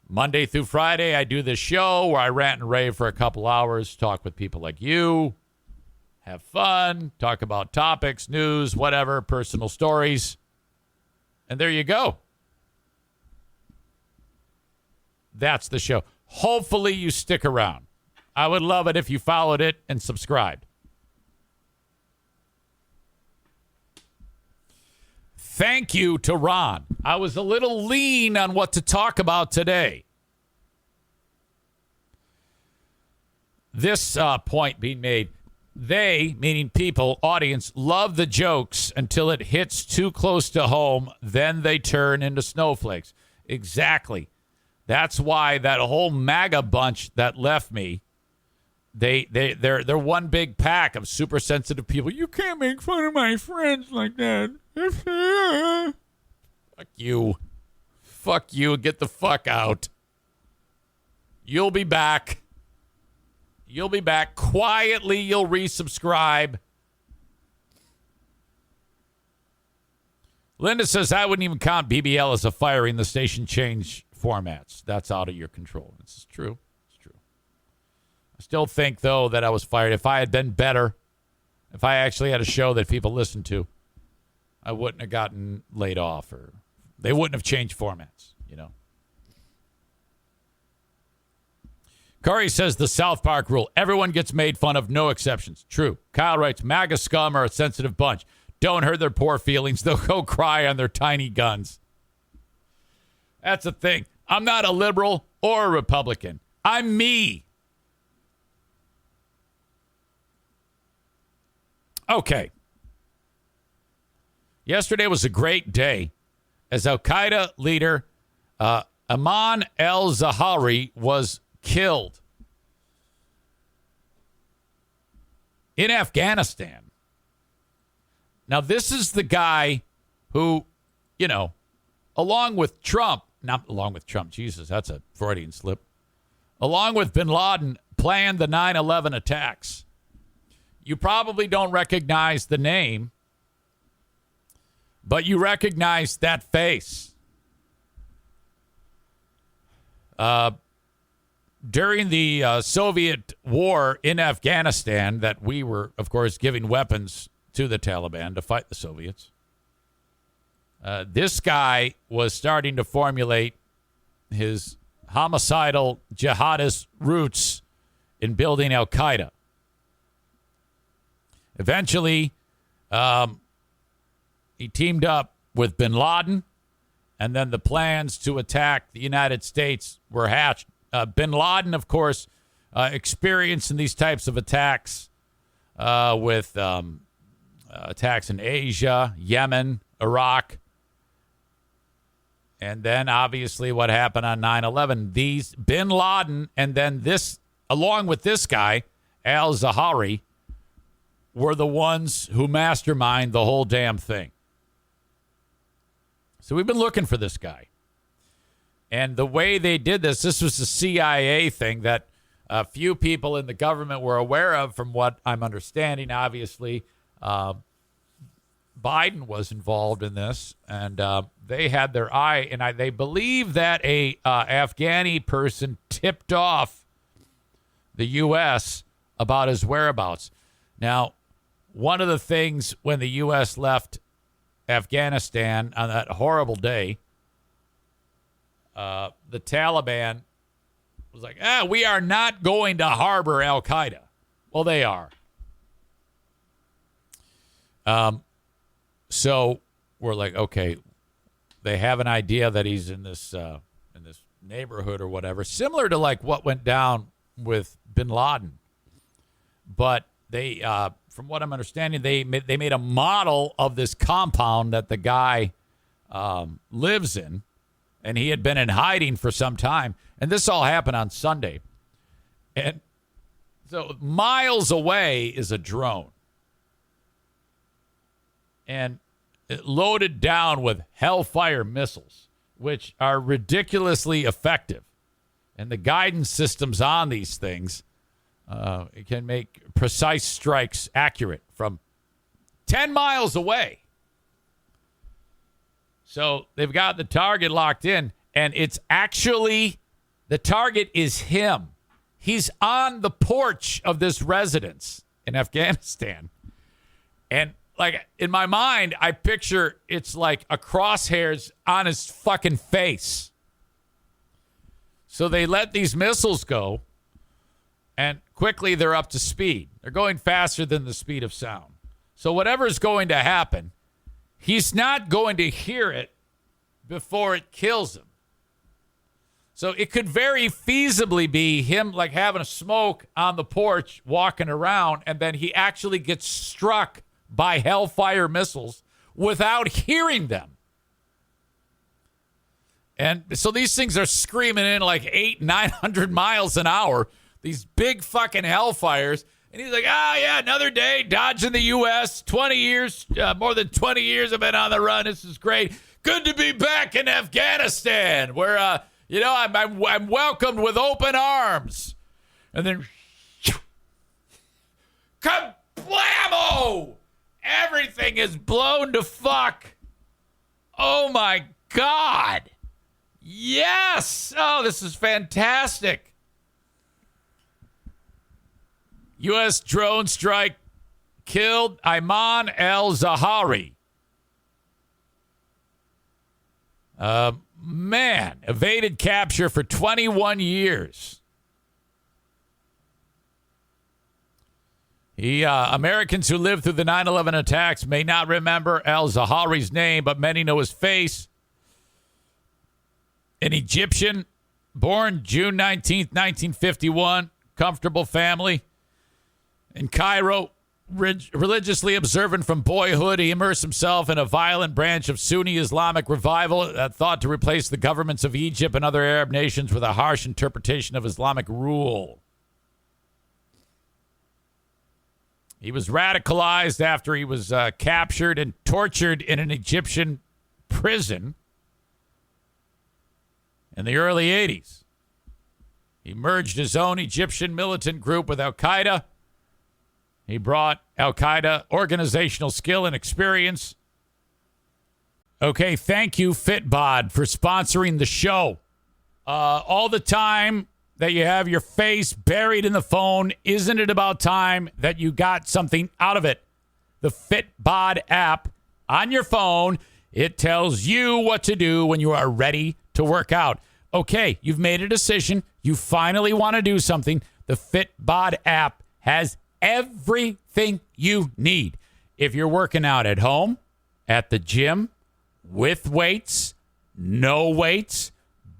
Monday through Friday, I do this show where I rant and rave for a couple hours, talk with people like you, have fun, talk about topics, news, whatever, personal stories. And there you go. That's the show. Hopefully you stick around. I would love it if you followed it and subscribed. Thank you to Ron. I was a little lean on what to talk about today. This point being made, they, meaning people, audience, love the jokes until it hits too close to home. Then they turn into snowflakes. Exactly. That's why that whole MAGA bunch that left me, they're one big pack of super sensitive people. You can't make fun of my friends like that. Fuck you. Fuck you. Get the fuck out. You'll be back. You'll be back. Quietly, you'll resubscribe. Linda says, I wouldn't even count BBL as a firing. The station changed formats. That's out of your control. This is true. It's true. I still think, though, that I was fired. If I had been better, if I actually had a show that people listened to, I wouldn't have gotten laid off, or they wouldn't have changed formats, you know. Corey says the South Park rule. Everyone gets made fun of, no exceptions. True. Kyle writes, MAGA scum are a sensitive bunch. Don't hurt their poor feelings. They'll go cry on their tiny guns. That's the thing. I'm not a liberal or a Republican. I'm me. Okay. Yesterday was a great day as Al-Qaeda leader Ayman al-Zawahiri was killed in Afghanistan. Now, this is the guy who, you know, along with Trump, not along with Trump, Jesus, that's a Freudian slip, along with bin Laden, planned the 9/11 attacks. You probably don't recognize the name, but you recognize that face. During the Soviet war in Afghanistan, that we were, of course, giving weapons to the Taliban to fight the Soviets, this guy was starting to formulate his homicidal jihadist roots in building Al-Qaeda. Eventually, he teamed up with bin Laden, and then the plans to attack the United States were hatched. Bin Laden, of course, experienced in these types of attacks with attacks in Asia, Yemen, Iraq. And then, obviously, what happened on 9/11. These bin Laden and then this, along with this guy, al-Zawahiri, were the ones who mastermind the whole damn thing. So we've been looking for this guy. And the way they did this was a CIA thing that a few people in the government were aware of, from what I'm understanding. Obviously, Biden was involved in this, and they had their eye. And they believe that a Afghani person tipped off the U.S. about his whereabouts. Now, one of the things when the U.S. left Afghanistan on that horrible day, the Taliban was like, we are not going to harbor Al-Qaeda. Well, they are. So we're like, okay, they have an idea that he's in this neighborhood or whatever, similar to like what went down with bin Laden. But they, from what I'm understanding, they made a model of this compound that the guy lives in, and he had been in hiding for some time. And this all happened on Sunday. And so miles away is a drone. And it loaded down with Hellfire missiles, which are ridiculously effective. And the guidance systems on these things, it can make precise strikes accurate from 10 miles away. So they've got the target locked in, and it's actually, the target is him. He's on the porch of this residence in Afghanistan. And like in my mind, I picture it's like a crosshairs on his fucking face. So they let these missiles go, and quickly they're up to speed. They're going faster than the speed of sound. So whatever's going to happen, he's not going to hear it before it kills him. So it could very feasibly be him like having a smoke on the porch, walking around, and then he actually gets struck by Hellfire missiles without hearing them. And so these things are screaming in like 800-900 miles an hour, these big fucking Hellfires. And he's like, yeah, another day dodging the U.S. 20 years, more than 20 years I've been on the run. This is great. Good to be back in Afghanistan where, I'm welcomed with open arms. And then, kablammo! Everything is blown to fuck. Oh, my God. Yes. Oh, this is fantastic. U.S. drone strike killed Ayman al-Zawahiri. Man, evaded capture for 21 years. Americans who lived through the 9/11 attacks may not remember al-Zawahiri's name, but many know his face. An Egyptian, born June 19th, 1951, comfortable family. In Cairo, religiously observant from boyhood, he immersed himself in a violent branch of Sunni Islamic revival that thought to replace the governments of Egypt and other Arab nations with a harsh interpretation of Islamic rule. He was radicalized after he was captured and tortured in an Egyptian prison in the early 80s. He merged his own Egyptian militant group with Al-Qaeda. He brought Al-Qaeda organizational skill and experience. Okay, thank you, Fitbod, for sponsoring the show. All the time that you have your face buried in the phone, isn't it about time that you got something out of it? The Fitbod app on your phone, it tells you what to do when you are ready to work out. Okay, you've made a decision. You finally want to do something. The Fitbod app has everything you need. If you're working out at home, at the gym, with weights, no weights,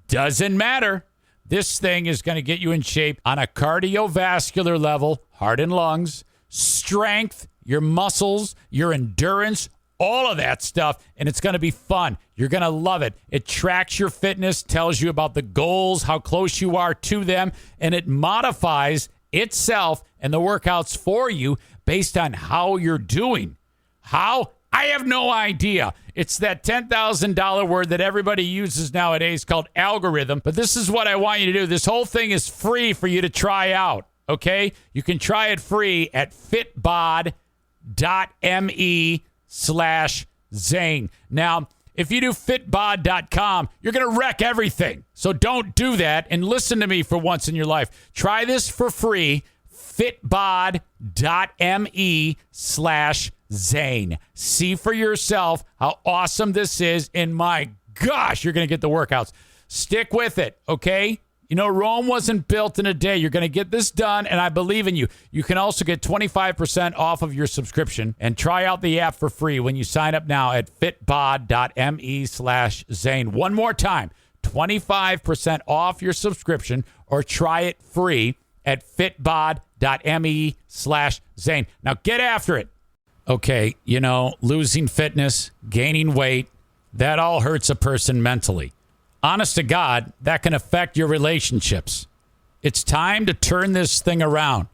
doesn't matter. This thing is going to get you in shape on a cardiovascular level, heart and lungs, strength, your muscles, your endurance, all of that stuff, and it's going to be fun. You're going to love it. It tracks your fitness, tells you about the goals, how close you are to them, and it modifies itself and the workouts for you based on how you're doing. How? I have no idea. It's that $10,000 word that everybody uses nowadays called algorithm. But this is what I want you to do. This whole thing is free for you to try out, okay? You can try it free at fitbod.me/Zane. Now, if you do fitbod.com, you're going to wreck everything. So don't do that, and listen to me for once in your life. Try this for free, fitbod.me/Zane. See for yourself how awesome this is, and my gosh, you're going to get the workouts. Stick with it, okay? You know, Rome wasn't built in a day. You're going to get this done, and I believe in you. You can also get 25% off of your subscription and try out the app for free when you sign up now at fitbod.me/Zane. One more time, 25% off your subscription or try it free at fitbod.me/Zane. Now get after it. Okay, you know, losing fitness, gaining weight, that all hurts a person mentally. Honest to God, that can affect your relationships. It's time to turn this thing around.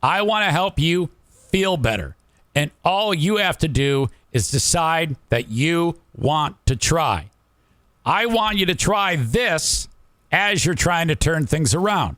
I want to help you feel better. And all you have to do is decide that you want to try. I want you to try this as you're trying to turn things around.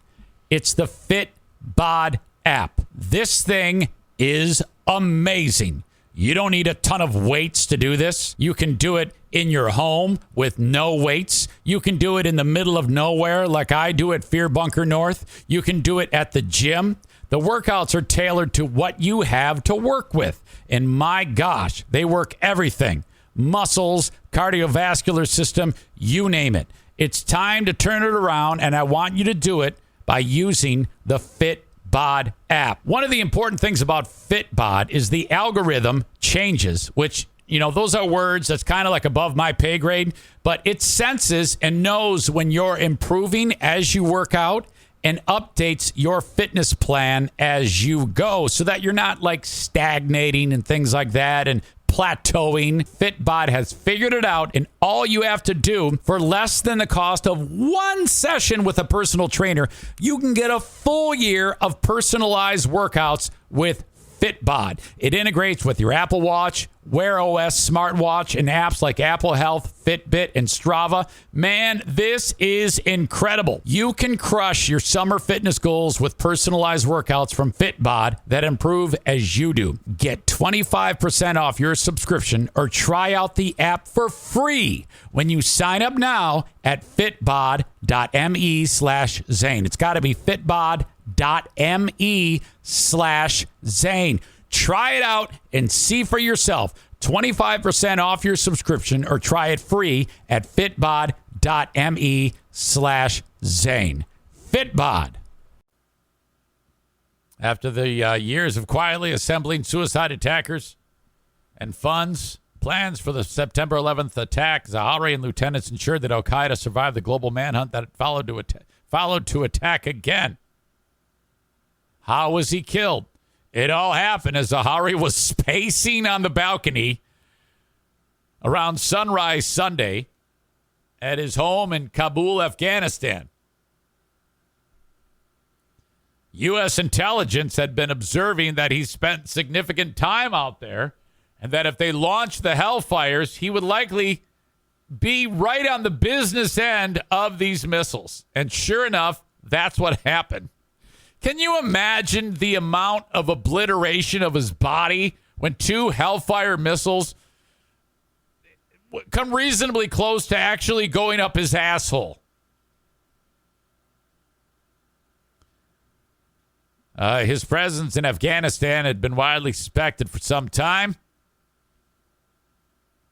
It's the FitBod app. This thing is amazing. You don't need a ton of weights to do this. You can do it in your home with no weights. You can do it in the middle of nowhere like I do at Fear Bunker North. You can do it at the gym. The workouts are tailored to what you have to work with. And my gosh, they work everything. Muscles, cardiovascular system, you name it. It's time to turn it around, and I want you to do it by using the FitBod app. One of the important things about FitBod is the algorithm changes, which, you know, those are words that's kind of like above my pay grade, but it senses and knows when you're improving as you work out and updates your fitness plan as you go so that you're not like stagnating and things like that and plateauing. FitBod has figured it out, and all you have to do for less than the cost of one session with a personal trainer, you can get a full year of personalized workouts with FitBod. It integrates with your Apple Watch, Wear OS smartwatch, and apps like Apple Health, Fitbit, and Strava. Man, this is incredible. You can crush your summer fitness goals with personalized workouts from FitBod that improve as you do. Get 25% off your subscription or try out the app for free when you sign up now at fitbod.me/Zane. It's got to be fitbod.me/Zane. Try it out and see for yourself. 25% off your subscription or try it free at fitbod.me/Zane. FitBod. After the years of quietly assembling suicide attackers and funds, plans for the September 11th attack, Zahari and lieutenants ensured that Al-Qaeda survived the global manhunt that followed to attack again. How was he killed? It all happened as Zahari was pacing on the balcony around sunrise Sunday at his home in Kabul, Afghanistan. U.S. intelligence had been observing that he spent significant time out there and that if they launched the Hellfires, he would likely be right on the business end of these missiles. And sure enough, that's what happened. Can you imagine the amount of obliteration of his body when two Hellfire missiles come reasonably close to actually going up his asshole? His presence in Afghanistan had been widely suspected for some time.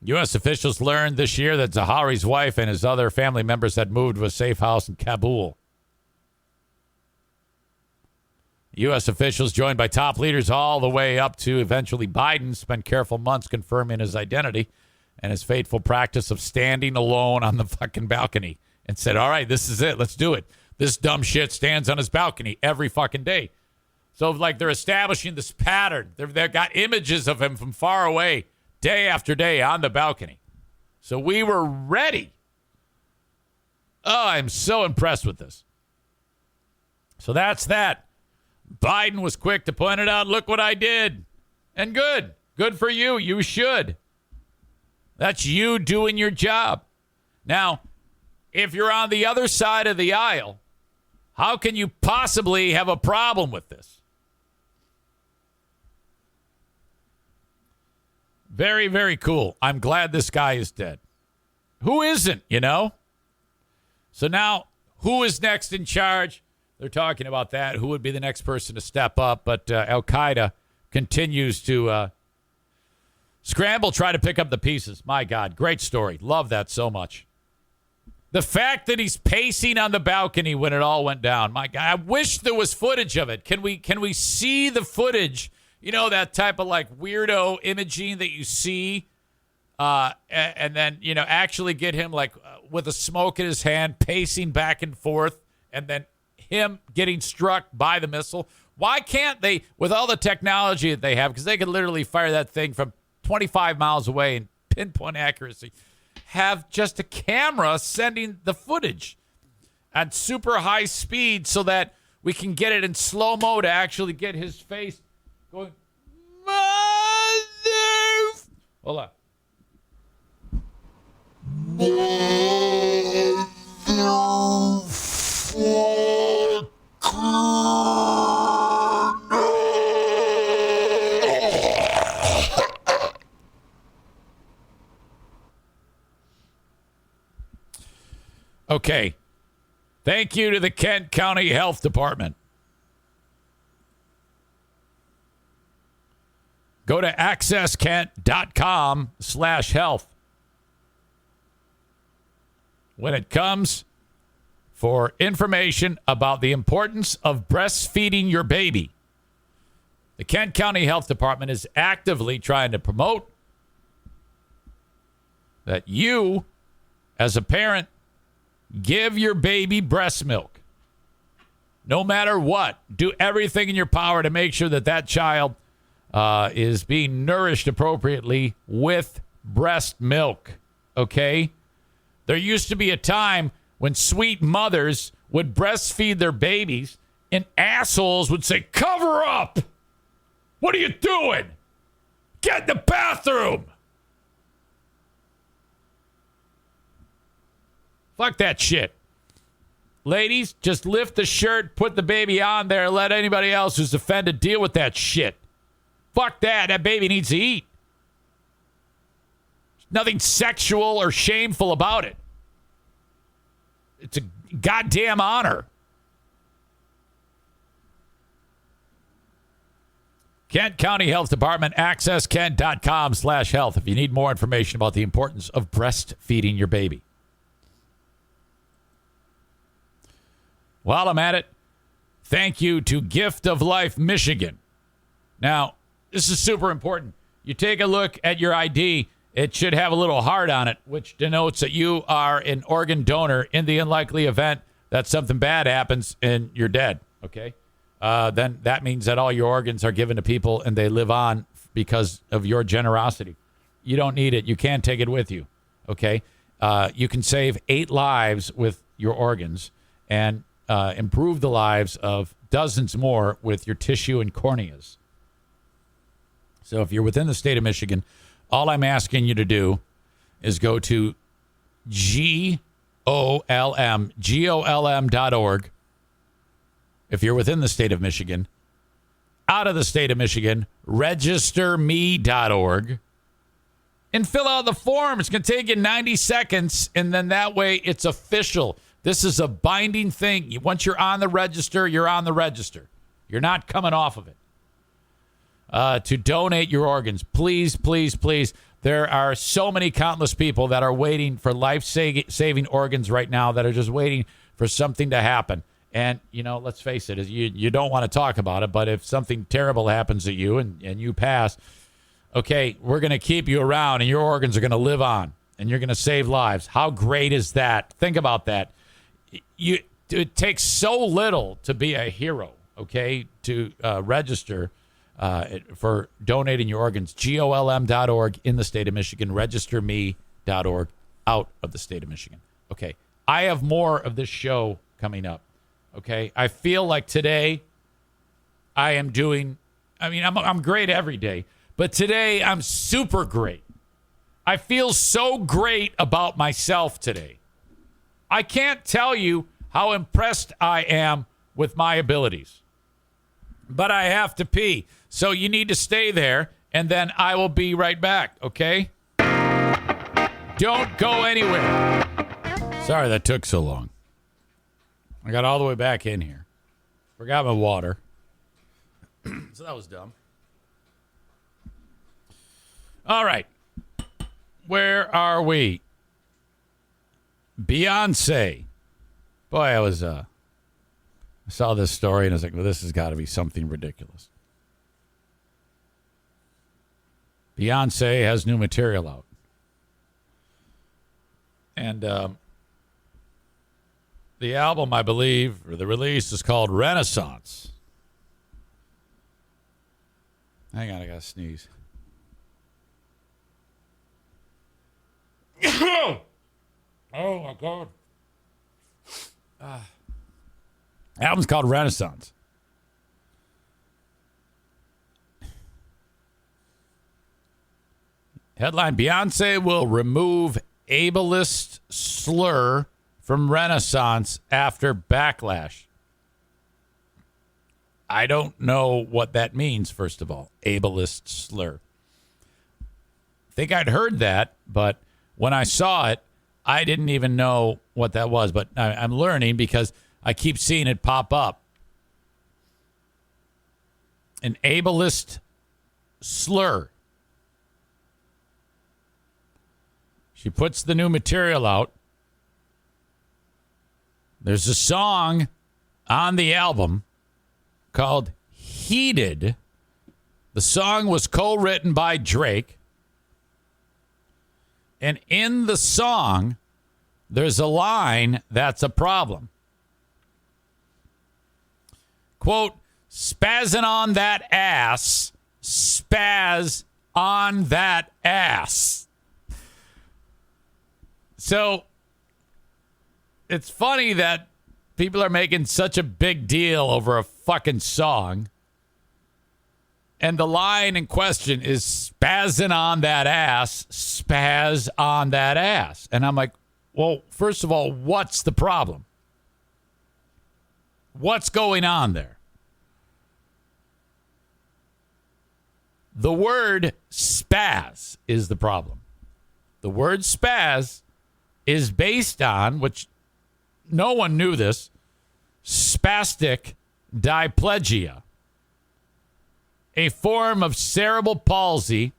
U.S. officials learned this year that Zahari's wife and his other family members had moved to a safe house in Kabul. U.S. officials, joined by top leaders all the way up to eventually Biden, spent careful months confirming his identity and his fateful practice of standing alone on the fucking balcony and said, all right, this is it. Let's do it. This dumb shit stands on his balcony every fucking day. So, like, they're establishing this pattern. They've got images of him from far away day after day on the balcony. So we were ready. Oh, I'm so impressed with this. So that's that. Biden was quick to point it out. Look what I did. And good. Good for you. You should. That's you doing your job. Now, if you're on the other side of the aisle, how can you possibly have a problem with this? Very, very cool. I'm glad this guy is dead. Who isn't, you know? So now, who is next in charge? They're talking about that. Who would be the next person to step up? But Al-Qaeda continues to scramble, try to pick up the pieces. My God, great story. Love that so much. The fact that he's pacing on the balcony when it all went down. My God, I wish there was footage of it. Can we see the footage? You know, that type of like weirdo imaging that you see, and then, you know, actually get him like with a smoke in his hand, pacing back and forth, and then him getting struck by the missile. Why can't they, with all the technology that they have, because they could literally fire that thing from 25 miles away in pinpoint accuracy, have just a camera sending the footage at super high speed so that we can get it in slow-mo to actually get his face going, mother... Hold on. Okay. Thank you to the Kent County Health Department. Go to accesskent.com/health. When it comes for information about the importance of breastfeeding your baby, the Kent County Health Department is actively trying to promote that you, as a parent, give your baby breast milk. No matter what, do everything in your power to make sure that that child is being nourished appropriately with breast milk. Okay? There used to be a time when sweet mothers would breastfeed their babies and assholes would say, cover up! What are you doing? Get in the bathroom! Fuck that shit. Ladies, just lift the shirt, put the baby on there, let anybody else who's offended deal with that shit. Fuck that. That baby needs to eat. Nothing sexual or shameful about it. It's a goddamn honor. Kent County Health Department, accesskent.com/health if you need more information about the importance of breastfeeding your baby. While I'm at it, thank you to Gift of Life Michigan. Now, this is super important. You take a look at your ID. It should have a little heart on it, which denotes that you are an organ donor in the unlikely event that something bad happens and you're dead, okay? Then that means that all your organs are given to people and they live on because of your generosity. You don't need it. You can't take it with you, okay? You can save 8 lives with your organs and improve the lives of dozens more with your tissue and corneas. So if you're within the state of Michigan, all I'm asking you to do is go to GOLM.org. If you're within the state of Michigan, out of the state of Michigan, registerme.org, and fill out the form. It's going to take you 90 seconds, and then that way it's official. This is a binding thing. Once you're on the register, you're on the register. You're not coming off of it. To donate your organs. Please, please, please. There are so many countless people that are waiting for life-saving organs right now that are just waiting for something to happen. And, you know, let's face it, you don't want to talk about it, but if something terrible happens to you and you pass, okay, we're going to keep you around and your organs are going to live on and you're going to save lives. How great is that? Think about that. It takes so little to be a hero, okay, to register. for donating your organs. GOLM.org in the state of Michigan. RegisterMe.org out of the state of Michigan. Okay. I have more of this show coming up. Okay. I feel like today I am doing, I'm great every day, but today I'm super great. I feel so great about myself today. I can't tell you how impressed I am with my abilities. But I have to pee. So you need to stay there, and then I will be right back, okay? Don't go anywhere. Sorry that took so long. I got all the way back in here. Forgot my water. So that was dumb. All right. Where are we? Beyonce. Boy, I saw this story and I was like, well, this has got to be something ridiculous. Beyonce has new material out. And the album, I believe, or the release is called Renaissance. Hang on, I got to sneeze. Oh, my God. The album's called Renaissance. Headline, Beyonce will remove ableist slur from Renaissance after backlash. I don't know what that means, first of all. Ableist slur. I think I'd heard that, but when I saw it, I didn't even know what that was. But I'm learning because I keep seeing it pop up. An ableist slur. She puts the new material out. There's a song on the album called Heated. The song was co-written by Drake. And in the song, there's a line that's a problem. Quote, spazzing on that ass, spaz on that ass. So it's funny that people are making such a big deal over a fucking song. And the line in question is spazzing on that ass, spaz on that ass. And I'm like, well, first of all, what's the problem? What's going on there? The word spaz is the problem. The word spaz is based on, which no one knew this, spastic diplegia, a form of cerebral palsy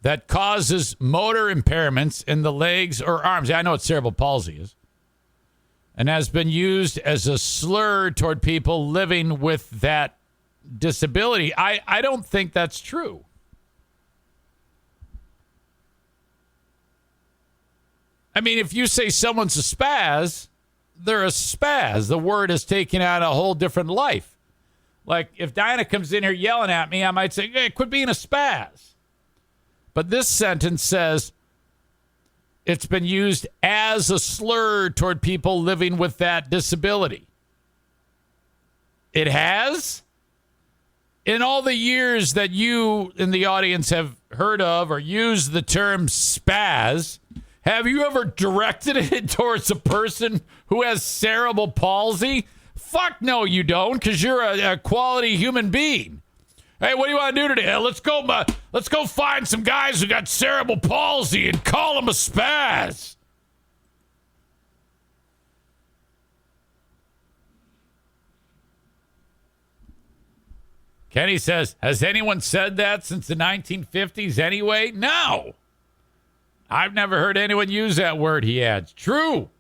that causes motor impairments in the legs or arms. Yeah, I know what cerebral palsy is. And has been used as a slur toward people living with that disability. I don't think that's true. I mean, if you say someone's a spaz, they're a spaz. The word is taken on a whole different life. Like, if Diana comes in here yelling at me, I might say, hey, quit being a spaz. But this sentence says it's been used as a slur toward people living with that disability. It has? In all the years that you in the audience have heard of or used the term spaz, have you ever directed it towards a person who has cerebral palsy? Fuck no, you don't, because you're a quality human being. Hey, what do you want to do today? Let's go find some guys who got cerebral palsy and call them a spaz. Kenny says, has anyone said that since the 1950s anyway? No. I've never heard anyone use that word, he adds. True.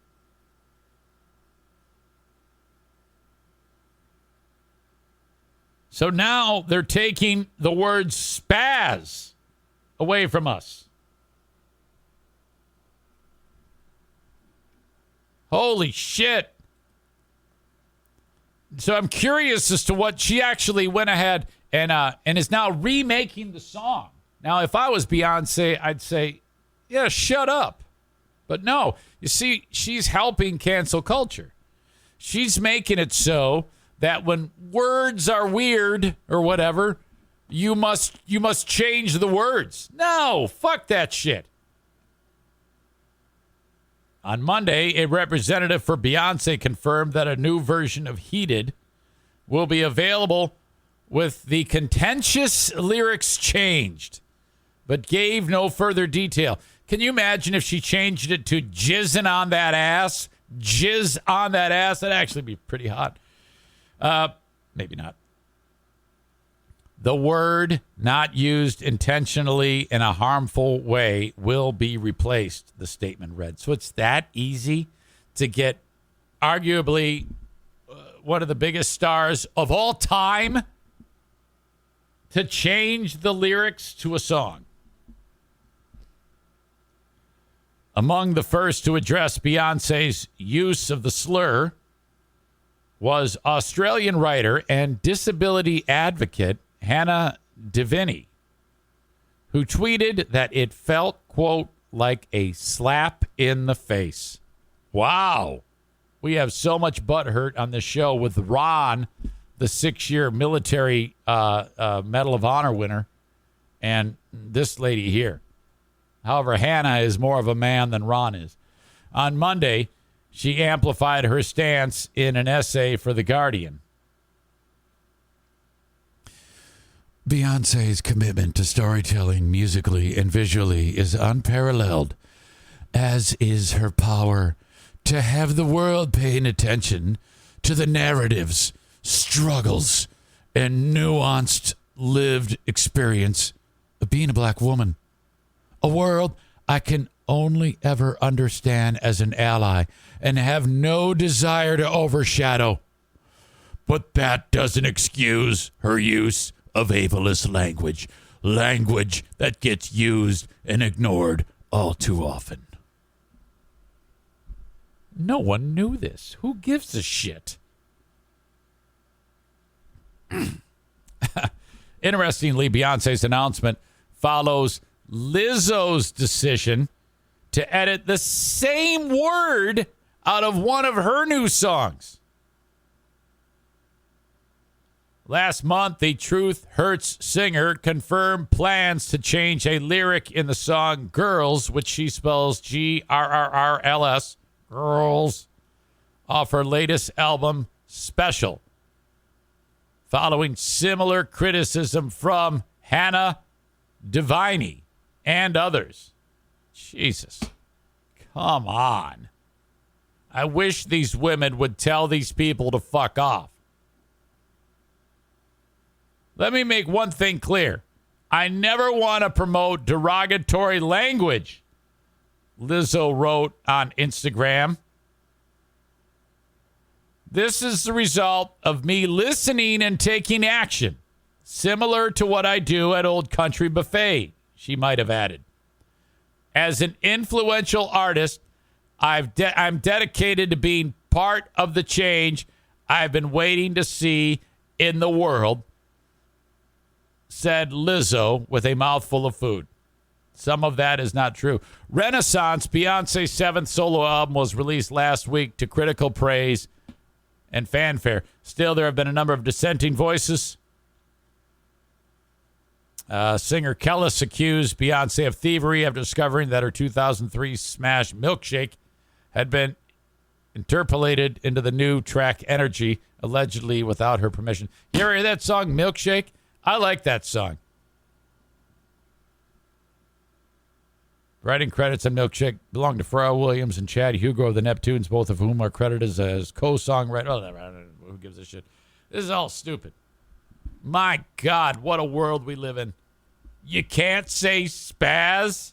So now they're taking the word spaz away from us. Holy shit. So I'm curious as to what she actually went ahead and is now remaking the song. Now, if I was Beyonce, I'd say, yeah, shut up. But no, you see, she's helping cancel culture. She's making it so that when words are weird or whatever, you must change the words. No, fuck that shit. On Monday, a representative for Beyonce confirmed that a new version of Heated will be available with the contentious lyrics changed, but gave no further detail. Can you imagine if she changed it to jizzing on that ass? Jizz on that ass? That'd actually be pretty hot. Maybe not. The word not used intentionally in a harmful way will be replaced, the statement read. So it's that easy to get arguably one of the biggest stars of all time to change the lyrics to a song. Among the first to address Beyonce's use of the slur was Australian writer and disability advocate Hannah Deviney, who tweeted that it felt, quote, like a slap in the face. Wow. We have so much butthurt on this show with Ron, the 6-year military Medal of Honor winner, and this lady here. However, Hannah is more of a man than Ron is. On Monday, she amplified her stance in an essay for The Guardian. Beyonce's commitment to storytelling musically and visually is unparalleled, as is her power to have the world paying attention to the narratives, struggles, and nuanced lived experience of being a black woman. A world I can only ever understand as an ally and have no desire to overshadow. But that doesn't excuse her use of ableist language that gets used and ignored all too often. No one knew this. Who gives a shit? Interestingly, Beyonce's announcement follows Lizzo's decision to edit the same word out of one of her new songs. Last month, the Truth Hurts singer confirmed plans to change a lyric in the song Girls, which she spells Grrrls, Girls, off her latest album, Special, following similar criticism from Hannah Deviney and others. Jesus. Come on. I wish these women would tell these people to fuck off. Let me make one thing clear. I never want to promote derogatory language, Lizzo wrote on Instagram. This is the result of me listening and taking action, similar to what I do at Old Country Buffet, she might have added. As an influential artist, I'm dedicated to being part of the change I've been waiting to see in the world, said Lizzo with a mouthful of food. Some of that is not true. Renaissance, Beyonce's 7th solo album, was released last week to critical praise and fanfare. Still, there have been a number of dissenting voices. Singer Kellis accused Beyonce of thievery after discovering that her 2003 smash Milkshake had been interpolated into the new track Energy, allegedly without her permission. You ever hear that song, Milkshake? I like that song. Writing credits on Milkshake belong to Pharrell Williams and Chad Hugo of the Neptunes, both of whom are credited as co-songwriters. Oh, who gives a shit? This is all stupid. My God, what a world we live in. You can't say spaz?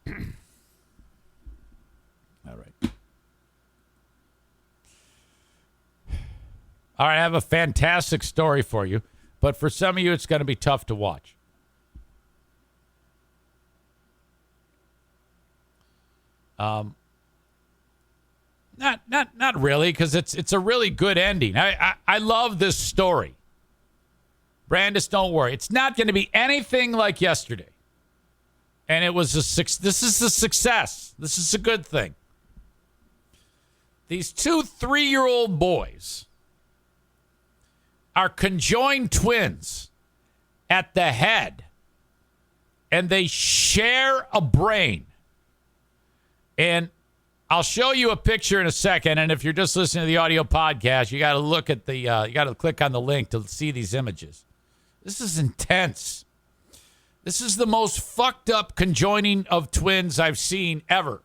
All right. All right, I have a fantastic story for you, but for some of you, it's going to be tough to watch. Not really, because it's a really good ending. I love this story. Brandis, don't worry. It's not going to be anything like yesterday. And it was this is a success. This is a good thing. These 2 3-year-old boys are conjoined twins at the head, and they share a brain. And I'll show you a picture in a second, and if you're just listening to the audio podcast, you got to look at you got to click on the link to see these images. This is intense. This is the most fucked up conjoining of twins I've seen ever.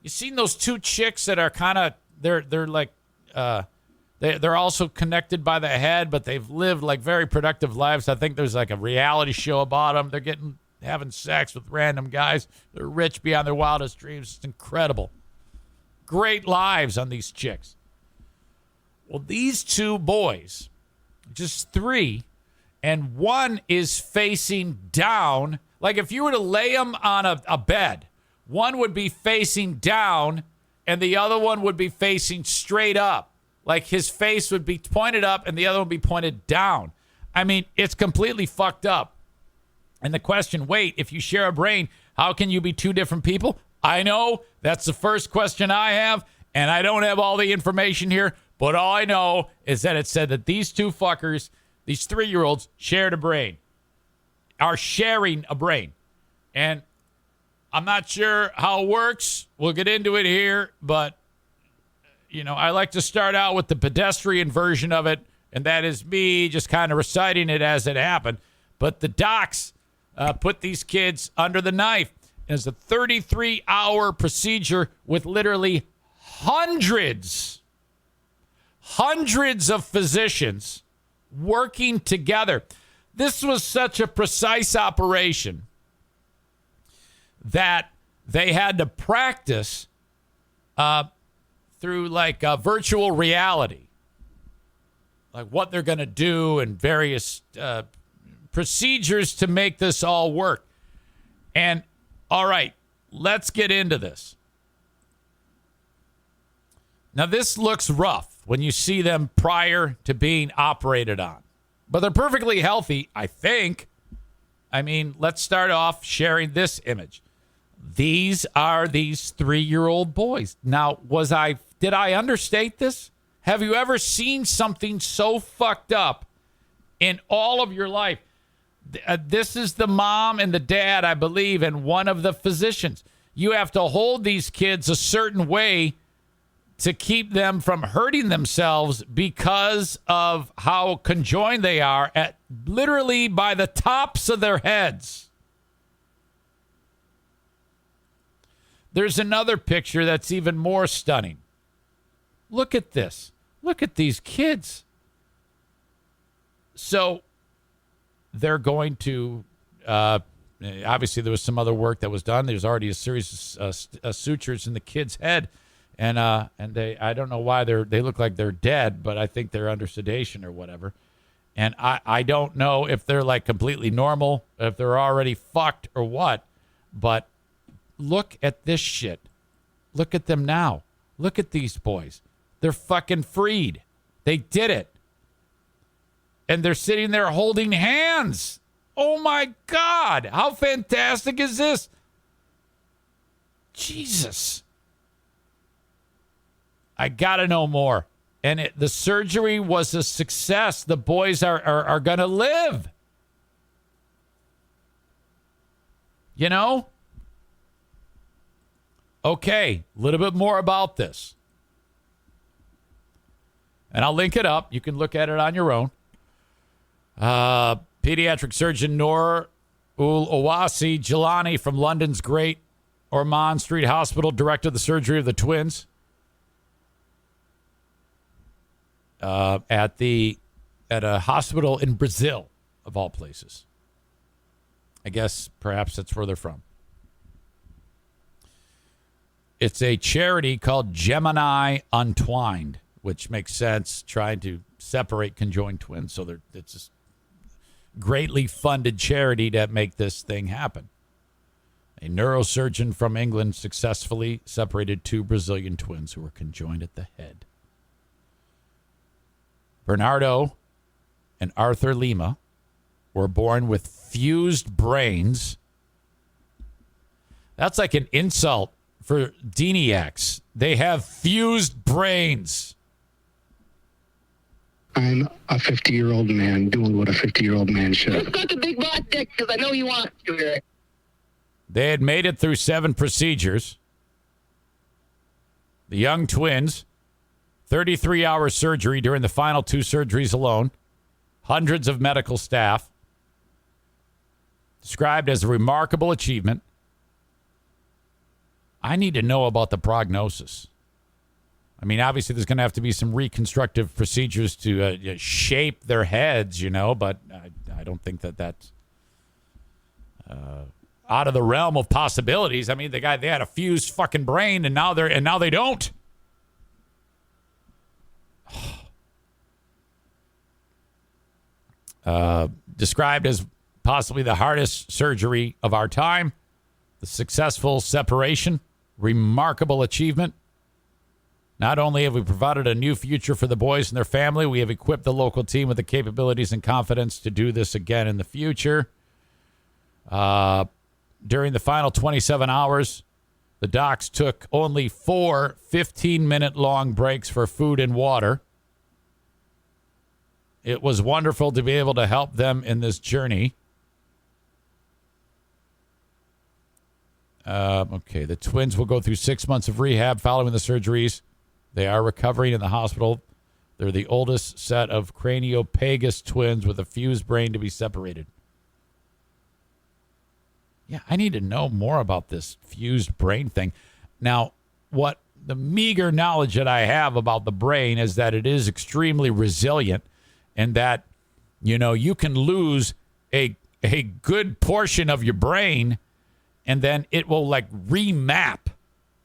You seen those 2 chicks that are kind of they're like they're also connected by the head, but they've lived like very productive lives. I think there's like a reality show about them. They're having sex with random guys. They're rich beyond their wildest dreams. It's incredible. Great lives on these chicks. Well, these 2 boys, just 3, and one is facing down. Like if you were to lay them on a bed, one would be facing down and the other one would be facing straight up. Like his face would be pointed up and the other would be pointed down. I mean, it's completely fucked up. And the question, wait, if you share a brain, how can you be 2 different people? I know that's the first question I have, and I don't have all the information here, but all I know is that it said that these 2 fuckers, these 3-year-olds, are sharing a brain. And I'm not sure how it works. We'll get into it here, but, I like to start out with the pedestrian version of it, and that is me just kind of reciting it as it happened. But the docs put these kids under the knife. It's a 33-hour procedure with literally hundreds of physicians working together. This was such a precise operation that they had to practice through like virtual reality, like what they're going to do and various procedures to make this all work. And all right, let's get into this. Now, this looks rough when you see them prior to being operated on, but they're perfectly healthy, I think. I mean, let's start off sharing this image. These are these 3-year-old boys. Now, did I understate this? Have you ever seen something so fucked up in all of your life? This is the mom and the dad, I believe, and one of the physicians. You have to hold these kids a certain way to keep them from hurting themselves because of how conjoined they are at literally by the tops of their heads. There's another picture that's even more stunning. Look at this. Look at these kids. So they're going to, obviously there was some other work that was done. There's already a series of sutures in the kid's head. And they, I don't know why they look like they're dead, but I think they're under sedation or whatever. And I don't know if they're like completely normal, if they're already fucked or what, but look at this shit. Look at them now. Look at these boys. They're fucking freed. They did it. And they're sitting there holding hands. Oh my God. How fantastic is this? Jesus. I got to know more. And the surgery was a success. The boys are going to live. You know? Okay, a little bit more about this. And I'll link it up. You can look at it on your own. Pediatric surgeon Noor Ul Owasi Jilani from London's Great Ormond Street Hospital directed the surgery of the twins at a hospital in Brazil, of all places. I guess perhaps that's where they're from. It's a charity called Gemini Untwined, which makes sense, trying to separate conjoined twins. So it's a greatly funded charity to make this thing happen. A neurosurgeon from England successfully separated two Brazilian twins who were conjoined at the head. Bernardo and Arthur Lima were born with fused brains. That's like an insult for Deniacs. They have fused brains. I'm a 50-year-old man doing what a 50-year-old man should. Just got the big butt dick because I know you want to hear it. They had made it through 7 procedures. The young twins, 33-hour surgery during the final 2 surgeries alone, hundreds of medical staff, described as a remarkable achievement. I need to know about the prognosis. I mean, obviously, there's going to have to be some reconstructive procedures to shape their heads, but I don't think that's out of the realm of possibilities. I mean, they had a fused fucking brain, and now they don't. Described as possibly the hardest surgery of our time. The successful separation, remarkable achievement. Not only have we provided a new future for the boys and their family, we have equipped the local team with the capabilities and confidence to do this again in the future. During the final 27 hours, the docs took only 4 15-minute long breaks for food and water. It was wonderful to be able to help them in this journey. Okay, the twins will go through 6 months of rehab following the surgeries. They are recovering in the hospital. They're the oldest set of craniopagus twins with a fused brain to be separated. Yeah, I need to know more about this fused brain thing. Now, what the meager knowledge that I have about the brain is that it is extremely resilient and that, you can lose a good portion of your brain and then it will remap.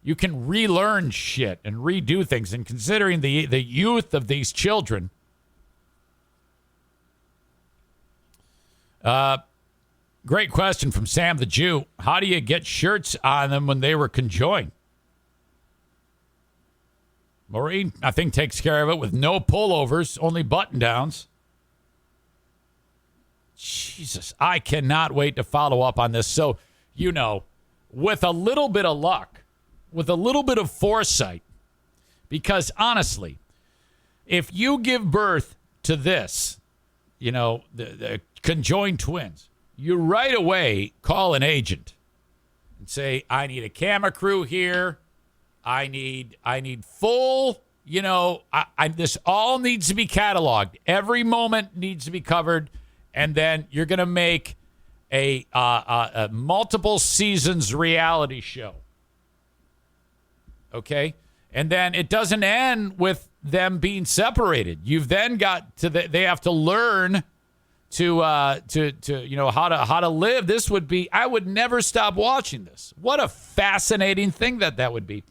You can relearn shit and redo things. And considering the youth of these children, great question from Sam the Jew. How do you get shirts on them when they were conjoined? Maureen, I think, takes care of it with no pullovers, only button-downs. Jesus, I cannot wait to follow up on this. So, with a little bit of luck, with a little bit of foresight, because honestly, if you give birth to this, the conjoined twins, you right away call an agent and say, I need a camera crew here. I need full, this all needs to be cataloged. Every moment needs to be covered. And then you're going to make a multiple seasons reality show. Okay? And then it doesn't end with them being separated. You've then got they have to learn to how to live. This would be, I would never stop watching this. What a fascinating thing that would be.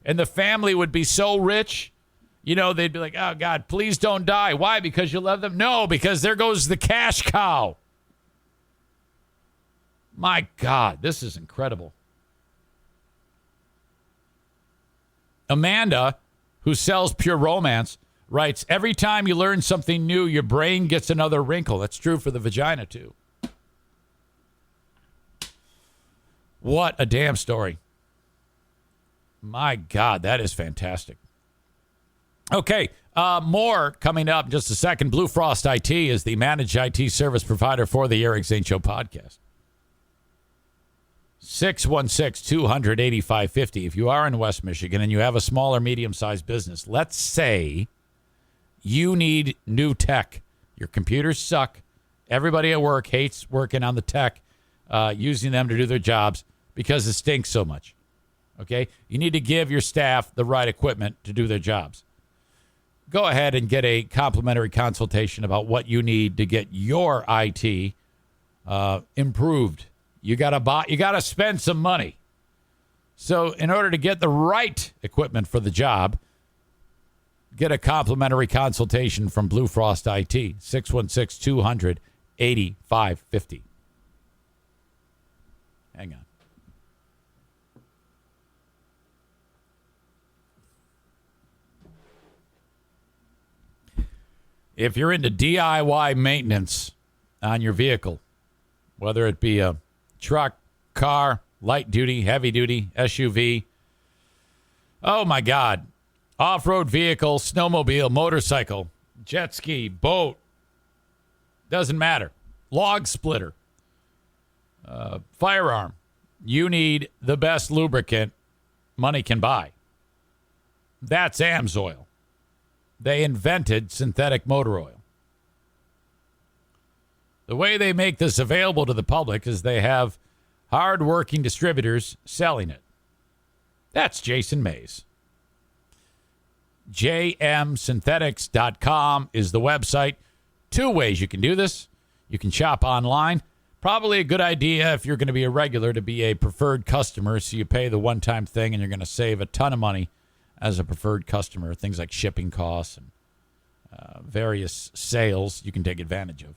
And the family would be so rich, they'd be like, oh God, please don't die. Why? Because you love them? No, because there goes the cash cow. My God, this is incredible. Amanda, who sells Pure Romance, writes, every time you learn something new, your brain gets another wrinkle. That's true for the vagina, too. What a damn story. My God, that is fantastic. Okay, more coming up in just a second. Blue Frost IT is the managed IT service provider for the Eric Zane Show podcast. 616-200-8550. If you are in West Michigan and you have a small or medium-sized business, let's say you need new tech. Your computers suck. Everybody at work hates working on the tech, using them to do their jobs because it stinks so much. Okay? You need to give your staff the right equipment to do their jobs. Go ahead and get a complimentary consultation about what you need to get your IT improved. You gotta spend some money. So in order to get the right equipment for the job, get a complimentary consultation from Blue Frost IT, 616-200-8550. Hang on. If you're into DIY maintenance on your vehicle, whether it be a truck, car, light duty, heavy duty, SUV, oh my God, off-road vehicle, snowmobile, motorcycle, jet ski, boat, doesn't matter, log splitter, firearm, you need the best lubricant money can buy. That's AMSOIL. They invented synthetic motor oil. The way they make this available to the public is they have hard-working distributors selling it. That's Jason Mays. jmsynthetics.com is the website. 2 ways you can do this. You can shop online. Probably a good idea if you're going to be a regular to be a preferred customer, so you pay the one-time thing and you're going to save a ton of money as a preferred customer. Things like shipping costs and various sales you can take advantage of.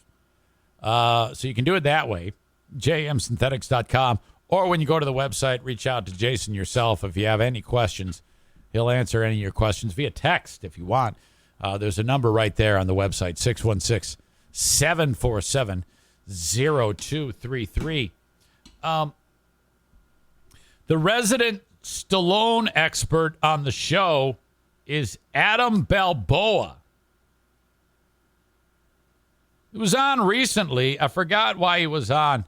So you can do it that way, jmsynthetics.com. Or when you go to the website, reach out to Jason yourself if you have any questions. He'll answer any of your questions via text if you want. There's a number right there on the website, 616-747-0233. The resident Stallone expert on the show is Adam Balboa. He was on recently. I forgot why he was on.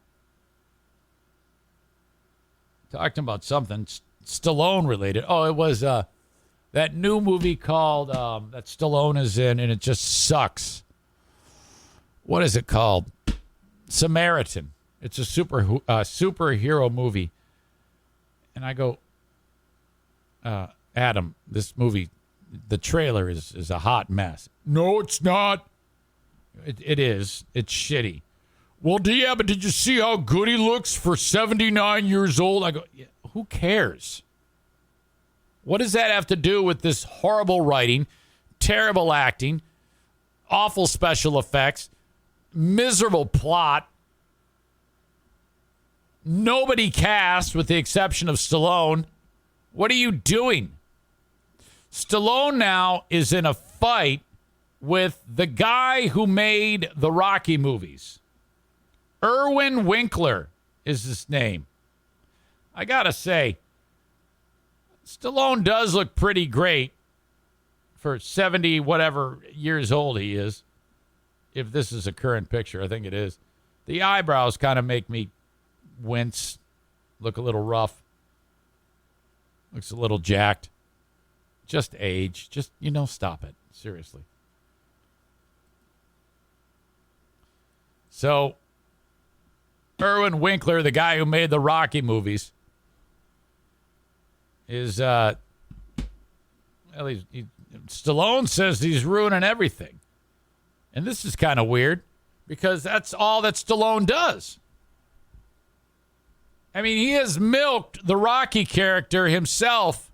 Talking about something Stallone related. Oh, it was that new movie called that Stallone is in, and it just sucks. What is it called? Samaritan. It's a superhero movie. And I go, Adam, this movie, the trailer is a hot mess. No, it's not. It is. It's shitty. Well, yeah, but did you see how good he looks for 79 years old? I go, yeah, who cares? What does that have to do with this horrible writing, terrible acting, awful special effects, miserable plot, nobody cast with the exception of Stallone? What are you doing? Stallone now is in a fight with the guy who made the Rocky movies. Irwin Winkler is his name. I gotta say, Stallone does look pretty great for 70 whatever years old he is. If this is a current picture, I think it is. The eyebrows kind of make me wince, look a little rough. Looks a little jacked. Just age. Just, stop it. Seriously. So, Irwin Winkler, the guy who made the Rocky movies, is, Stallone says he's ruining everything. And this is kind of weird because that's all that Stallone does. I mean, he has milked the Rocky character himself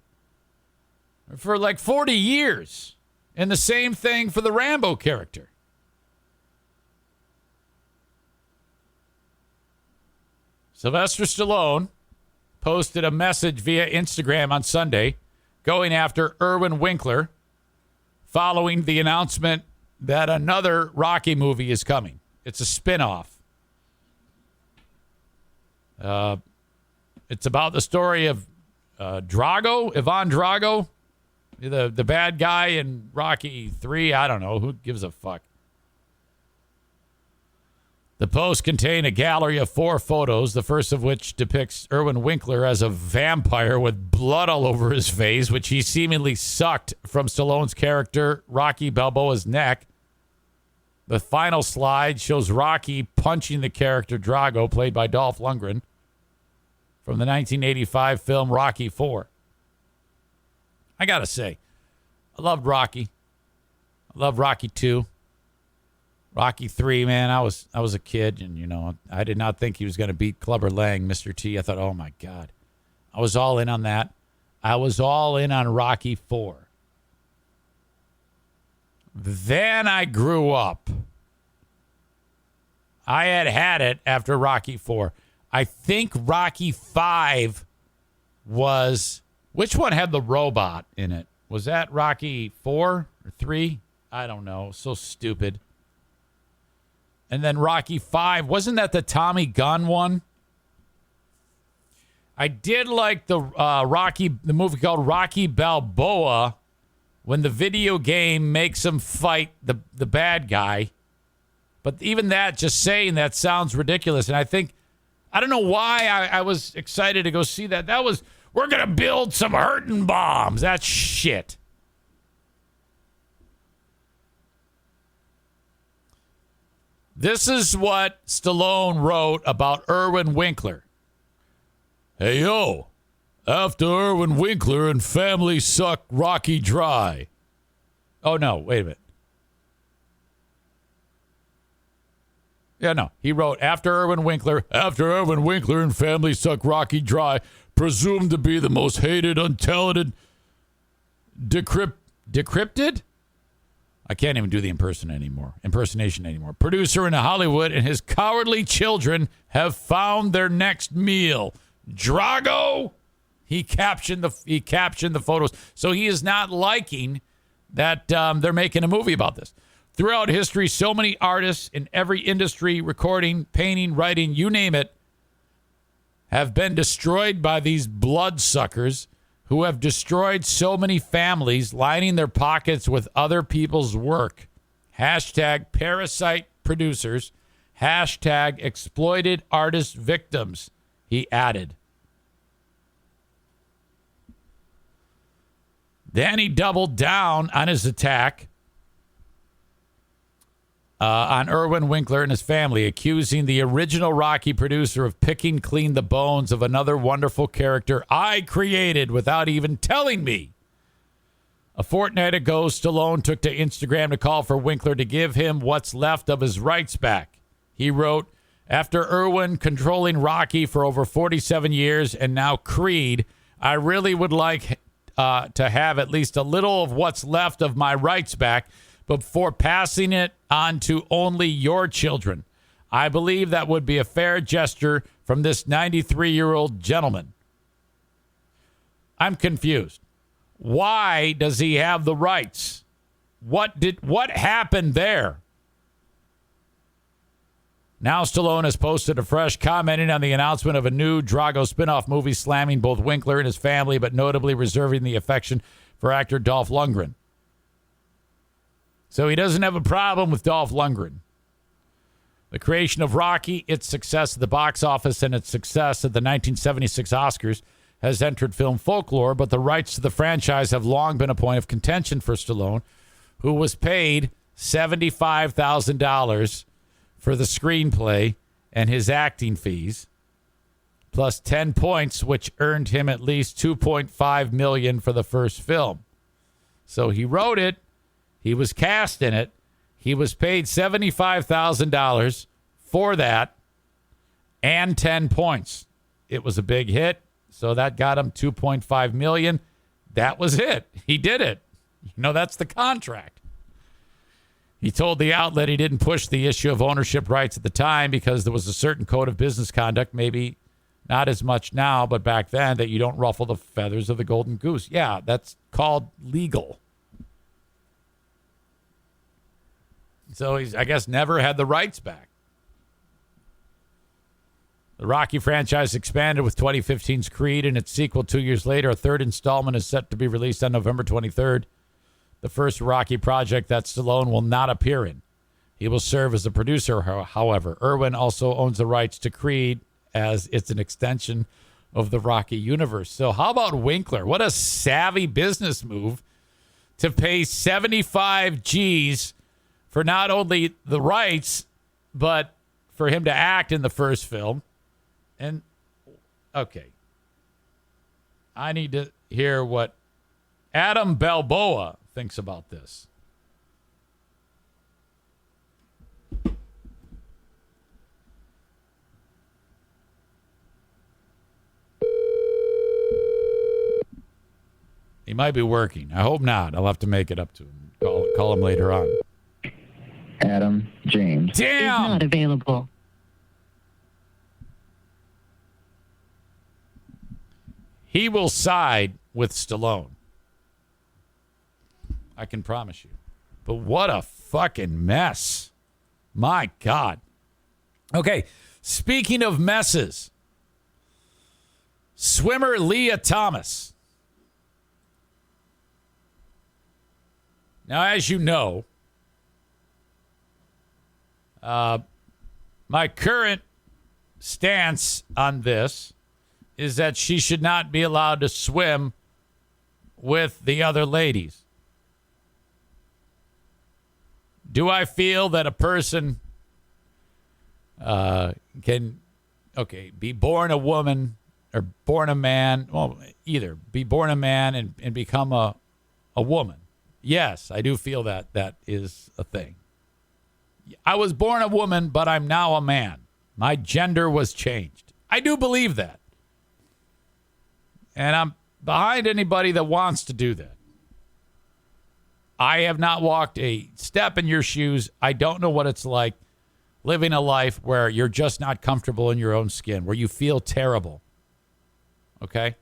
for like 40 years. And the same thing for the Rambo character. Sylvester Stallone posted a message via Instagram on Sunday going after Irwin Winkler following the announcement that another Rocky movie is coming. It's a spinoff. It's about the story of Ivan Drago, the bad guy in Rocky 3. I don't know. Who gives a fuck? The post contained a gallery of 4 photos, the first of which depicts Irwin Winkler as a vampire with blood all over his face, which he seemingly sucked from Stallone's character, Rocky Balboa's neck. The final slide shows Rocky punching the character Drago, played by Dolph Lundgren, from the 1985 film Rocky IV. I got to say, I loved Rocky. I love Rocky II. Rocky 3, man, I was a kid, and, I did not think he was going to beat Clubber Lang, Mr. T. I thought, oh, my God. I was all in on that. I was all in on Rocky 4. Then I grew up. I had it after Rocky 4. I think Rocky 5 was... Which one had the robot in it? Was that Rocky 4 or 3? I don't know. So stupid. And then Rocky 5. Wasn't that the Tommy Gunn one? I did like the movie called Rocky Balboa, when the video game makes him fight the bad guy. But even that, just saying that sounds ridiculous. And I don't know why I was excited to go see that. We're going to build some hurting bombs. That's shit. This is what Stallone wrote about Irwin Winkler. Hey, yo, after Irwin Winkler and family suck Rocky dry. Oh, no, wait a minute. Yeah, no, he wrote, after Irwin Winkler and family suck Rocky dry, presumed to be the most hated, untalented, decrypted? I can't even do the impersonation anymore. Producer in Hollywood and his cowardly children have found their next meal. Drago? He captioned the photos. So he is not liking that they're making a movie about this. Throughout history, so many artists in every industry, recording, painting, writing, you name it, have been destroyed by these bloodsuckers who have destroyed so many families, lining their pockets with other people's work. Hashtag parasite producers. Hashtag exploited artist victims, he added. Then he doubled down on his attack on Irwin Winkler and his family, accusing the original Rocky producer of picking clean the bones of another wonderful character I created without even telling me. A fortnight ago, Stallone took to Instagram to call for Winkler to give him what's left of his rights back. He wrote, after Irwin controlling Rocky for over 47 years and now Creed, I really would like to have at least a little of what's left of my rights back before passing it on to only your children. I believe that would be a fair gesture from this 93-year-old gentleman. I'm confused. Why does he have the rights? What happened there? Now Stallone has posted afresh, commenting on the announcement of a new Drago spin-off movie, slamming both Winkler and his family, but notably reserving the affection for actor Dolph Lundgren. So he doesn't have a problem with Dolph Lundgren. The creation of Rocky, its success at the box office, and its success at the 1976 Oscars has entered film folklore, but the rights to the franchise have long been a point of contention for Stallone, who was paid $75,000 for the screenplay and his acting fees, plus 10 points, which earned him at least $2.5 million for the first film. So he wrote it. He was cast in it. He was paid $75,000 for that and 10 points. It was a big hit, so that got him $2.5 million. That was it. He did it. That's the contract. He told the outlet he didn't push the issue of ownership rights at the time because there was a certain code of business conduct, maybe not as much now, but back then, that you don't ruffle the feathers of the golden goose. Yeah, that's called legal. So he's, I guess, never had the rights back. The Rocky franchise expanded with 2015's Creed and its sequel 2 years later. A third installment is set to be released on November 23rd. The first Rocky project that Stallone will not appear in. He will serve as a producer, however. Irwin also owns the rights to Creed, as it's an extension of the Rocky universe. So how about Winkler? What a savvy business move to pay 75 G's for not only the rights, but for him to act in the first film. And, okay. I need to hear what Adam Balboa thinks about this. He might be working. I hope not. I'll have to make it up to him. Call him later on. Adam James Is not available. He will side with Stallone. I can promise you. But what a fucking mess. My God. Okay, speaking of messes, swimmer Leah Thomas. Now, as you know, my current stance on this is that she should not be allowed to swim with the other ladies. Do I feel that a person can, be born a woman or born a man? Well, either be born a man and become a woman. Yes, I do feel that is a thing. I was born a woman, but I'm now a man. My gender was changed. I do believe that. And I'm behind anybody that wants to do that. I have not walked a step in your shoes. I don't know what it's like living a life where you're just not comfortable in your own skin, where you feel terrible. Okay?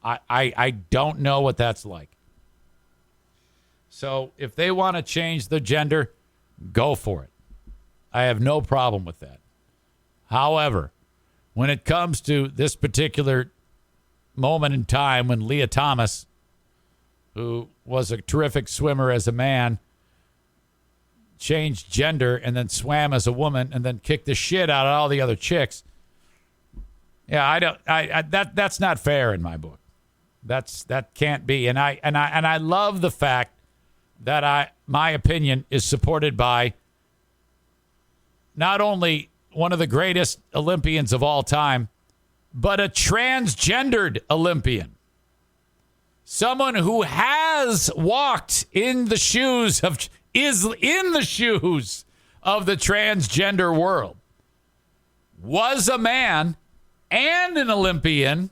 I don't know what that's like. So if they want to change their gender, go for it. I have no problem with that. However, when it comes to this particular moment in time when Leah Thomas, who was a terrific swimmer as a man, changed gender and then swam as a woman and then kicked the shit out of all the other chicks. Yeah, that's not fair in my book. That can't be. And I love the fact that my opinion is supported by not only one of the greatest Olympians of all time, but a transgendered Olympian. Someone who has walked in the shoes of, is in the shoes of the transgender world, was a man and an Olympian,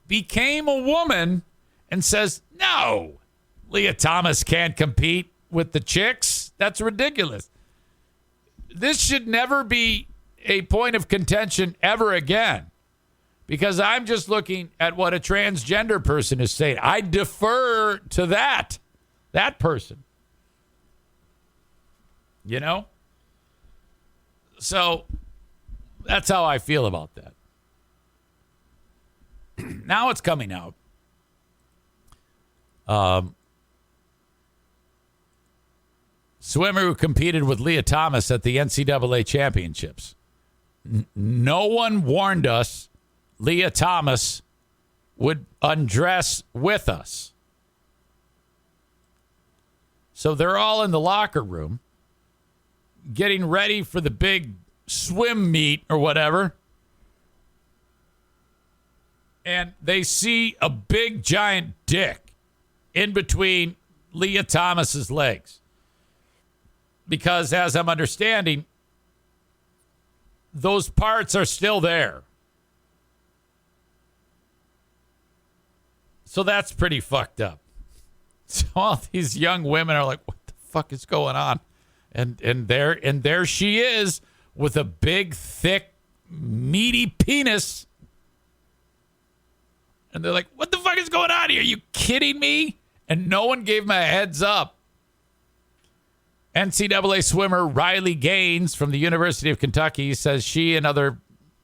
became a woman, and says, no, Leah Thomas can't compete with the chicks. That's ridiculous. This should never be a point of contention ever again, because I'm just looking at what a transgender person is saying. I defer to that person. You know? So that's how I feel about that. Now it's coming out. Swimmer who competed with Leah Thomas at the NCAA championships. No one warned us Leah Thomas would undress with us. So they're all in the locker room getting ready for the big swim meet or whatever. And they see a big giant dick in between Leah Thomas's legs. Because as I'm understanding, those parts are still there. So that's pretty fucked up. So all these young women are like, what the fuck is going on? And there she is with a big, thick, meaty penis. And they're like, what the fuck is going on here? Are you kidding me? And no one gave them a heads up. NCAA swimmer Riley Gaines from the University of Kentucky says she and other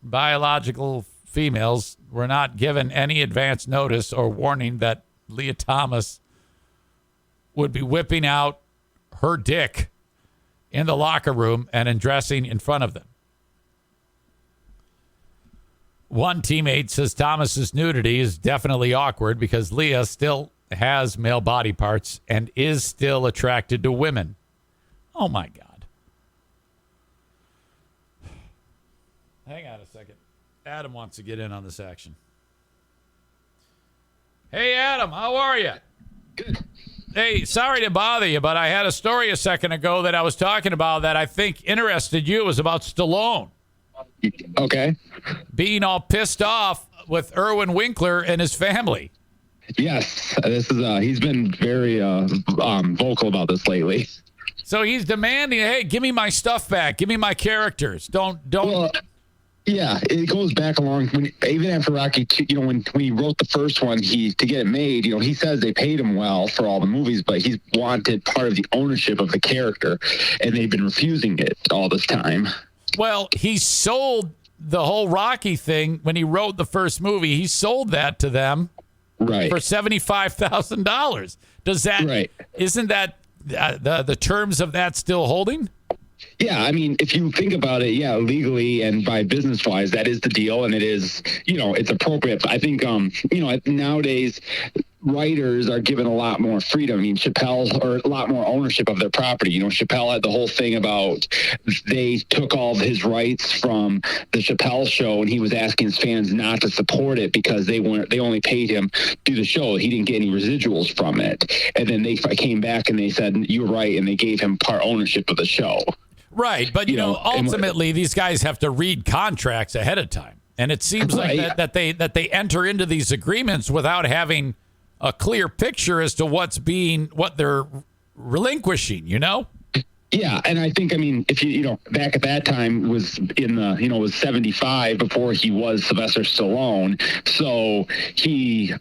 biological females were not given any advance notice or warning that Leah Thomas would be whipping out her dick in the locker room and undressing in front of them. One teammate says Thomas's nudity is definitely awkward because Leah still has male body parts and is still attracted to women. Oh, my God. Hang on a second. Adam wants to get in on this action. Hey, Adam, how are you? Good. Hey, sorry to bother you, but I had a story a second ago that I was talking about that I think interested you. It was about Stallone. Okay. Being all pissed off with Irwin Winkler and his family. Yes, this is. He's been very vocal about this lately. So he's demanding, hey, give me my stuff back. Give me my characters. Don't. Well, Yeah, it goes back along even after Rocky 2, when he wrote the first one, to get it made, he says they paid him well for all the movies, but he's wanted part of the ownership of the character, and they've been refusing it all this time. Well, he sold the whole Rocky thing when he wrote the first movie. He sold that to them right for $75,000. Does that right. Isn't that the terms of that still holding? Yeah, I mean, if you think about it, yeah, legally and by business-wise, that is the deal, and it is, it's appropriate. I think, nowadays, writers are given a lot more freedom. I mean, or a lot more ownership of their property. Chappelle had the whole thing about they took all of his rights from the Chappelle show, and he was asking his fans not to support it because they only paid him to do the show. He didn't get any residuals from it. And then they came back and they said, "You're right," and they gave him part ownership of the show. Right, but ultimately these guys have to read contracts ahead of time, and it seems like that they enter into these agreements without having a clear picture as to what they're relinquishing. Yeah, and I think, if back at that time was in the was 75 before he was Sylvester Stallone, so he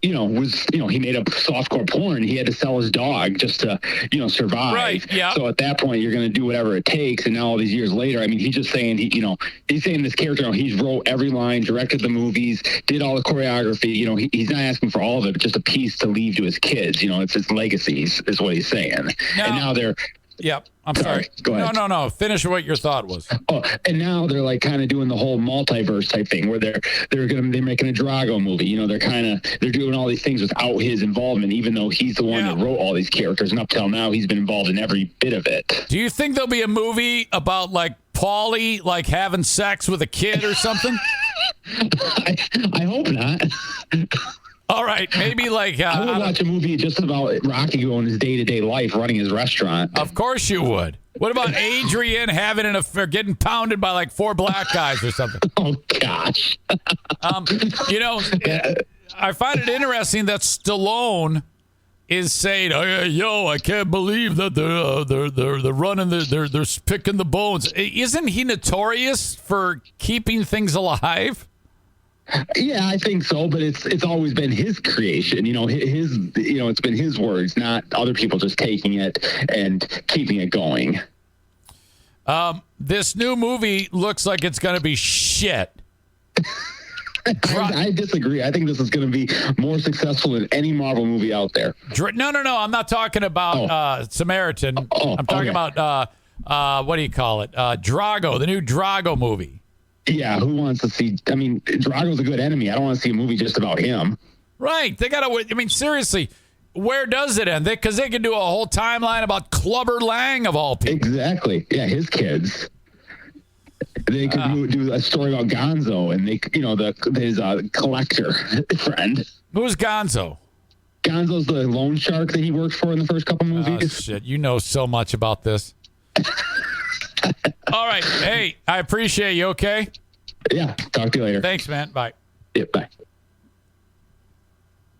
he made up softcore porn. He had to sell his dog just to, survive. Right, yeah. So at that point, you're going to do whatever it takes. And now all these years later, he's just saying, he's saying this character, he wrote every line, directed the movies, did all the choreography. He's not asking for all of it, but just a piece to leave to his kids. It's his legacies is what he's saying. And now they're... Yep. I'm sorry. Go ahead. No. Finish what your thought was. Oh, and now they're like kind of doing the whole multiverse type thing where they're making a Drago movie. They're doing all these things without his involvement, even though he's the one that wrote all these characters, and up till now he's been involved in every bit of it. Do you think there'll be a movie about Paulie having sex with a kid or something? I hope not. All right, maybe I would watch a movie just about Rocky going his day-to-day life, running his restaurant. Of course you would. What about Adrian having an affair, getting pounded by 4 black guys or something? Oh gosh. I find it interesting that Stallone is saying, "Yo, I can't believe that they're running, they're picking the bones." Isn't he notorious for keeping things alive? Yeah, I think so, but it's always been his creation. It's been his words, not other people just taking it and keeping it going. This new movie looks like it's going to be shit. I disagree. I think this is going to be more successful than any Marvel movie out there. No. I'm not talking about Samaritan. I'm talking about what do you call it? Drago, the new Drago movie. Yeah, who wants to see... Drago's a good enemy. I don't want to see a movie just about him. Right. They got to... seriously, where does it end? Because they can do a whole timeline about Clubber Lang, of all people. Exactly. Yeah, his kids. They could do a story about Gonzo and his collector friend. Who's Gonzo? Gonzo's the loan shark that he worked for in the first couple movies. Oh, shit. You know so much about this. All right. Hey, I appreciate you, okay? Yeah. Talk to you later. Thanks, man. Bye. Yeah, bye.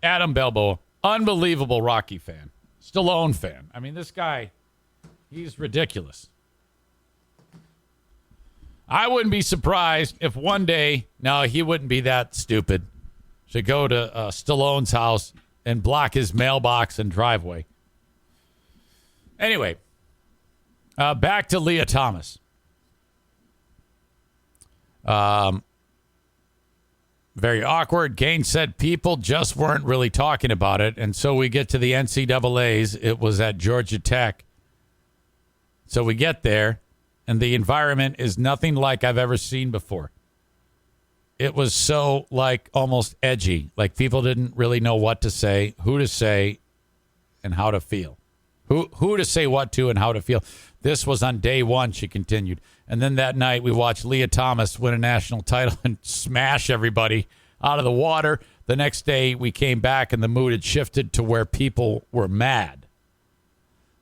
Adam Balboa, unbelievable Rocky fan. Stallone fan. This guy, he's ridiculous. I wouldn't be surprised if one day, no, he wouldn't be that stupid, to go to Stallone's house and block his mailbox and driveway. Anyway. Back to Leah Thomas. Very awkward. Gaines said people just weren't really talking about it. And so we get to the NCAAs. It was at Georgia Tech. So we get there, and the environment is nothing like I've ever seen before. It was so, almost edgy. People didn't really know what to say, who to say, and how to feel. Who to say what to and how to feel. This was on day one, she continued. And then that night, we watched Leah Thomas win a national title and smash everybody out of the water. The next day, we came back, and the mood had shifted to where people were mad.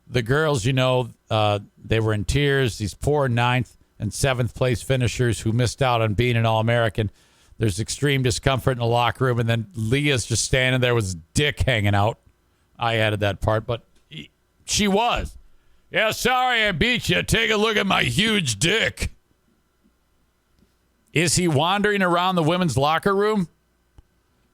The girls, they were in tears. These poor 9th and 7th place finishers who missed out on being an All-American. There's extreme discomfort in the locker room, and then Leah's just standing there with his dick hanging out. I added that part, but she was. Yeah, sorry I beat you. Take a look at my huge dick. Is he wandering around the women's locker room?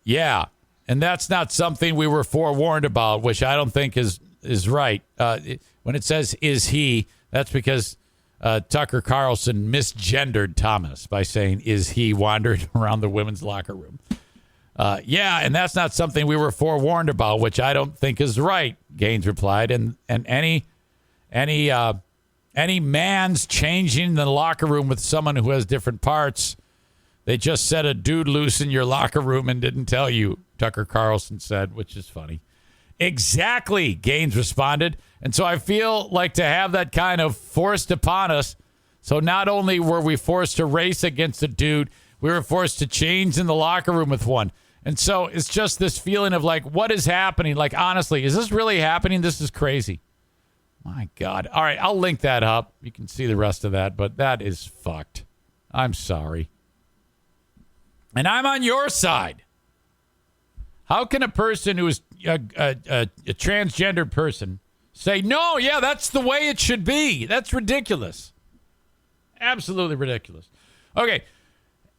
Yeah. And that's not something we were forewarned about, which I don't think is right. When it says is he, that's because Tucker Carlson misgendered Thomas by saying, is he wandering around the women's locker room? Yeah, and that's not something we were forewarned about, which I don't think is right, Gaines replied. And any man's changing the locker room with someone who has different parts, they just set a dude loose in your locker room and didn't tell you, Tucker Carlson said, which is funny. Exactly, Gaines responded. And so I feel like to have that kind of forced upon us. So not only were we forced to race against a dude, we were forced to change in the locker room with one. And so it's just this feeling of like, what is happening? Like, honestly, is this really happening? This is crazy. My God. All right, I'll link that up. You can see the rest of that, but that is fucked. I'm sorry. And I'm on your side. How can a person who is a transgendered person say, no, yeah, that's the way it should be? That's ridiculous. Absolutely ridiculous. Okay.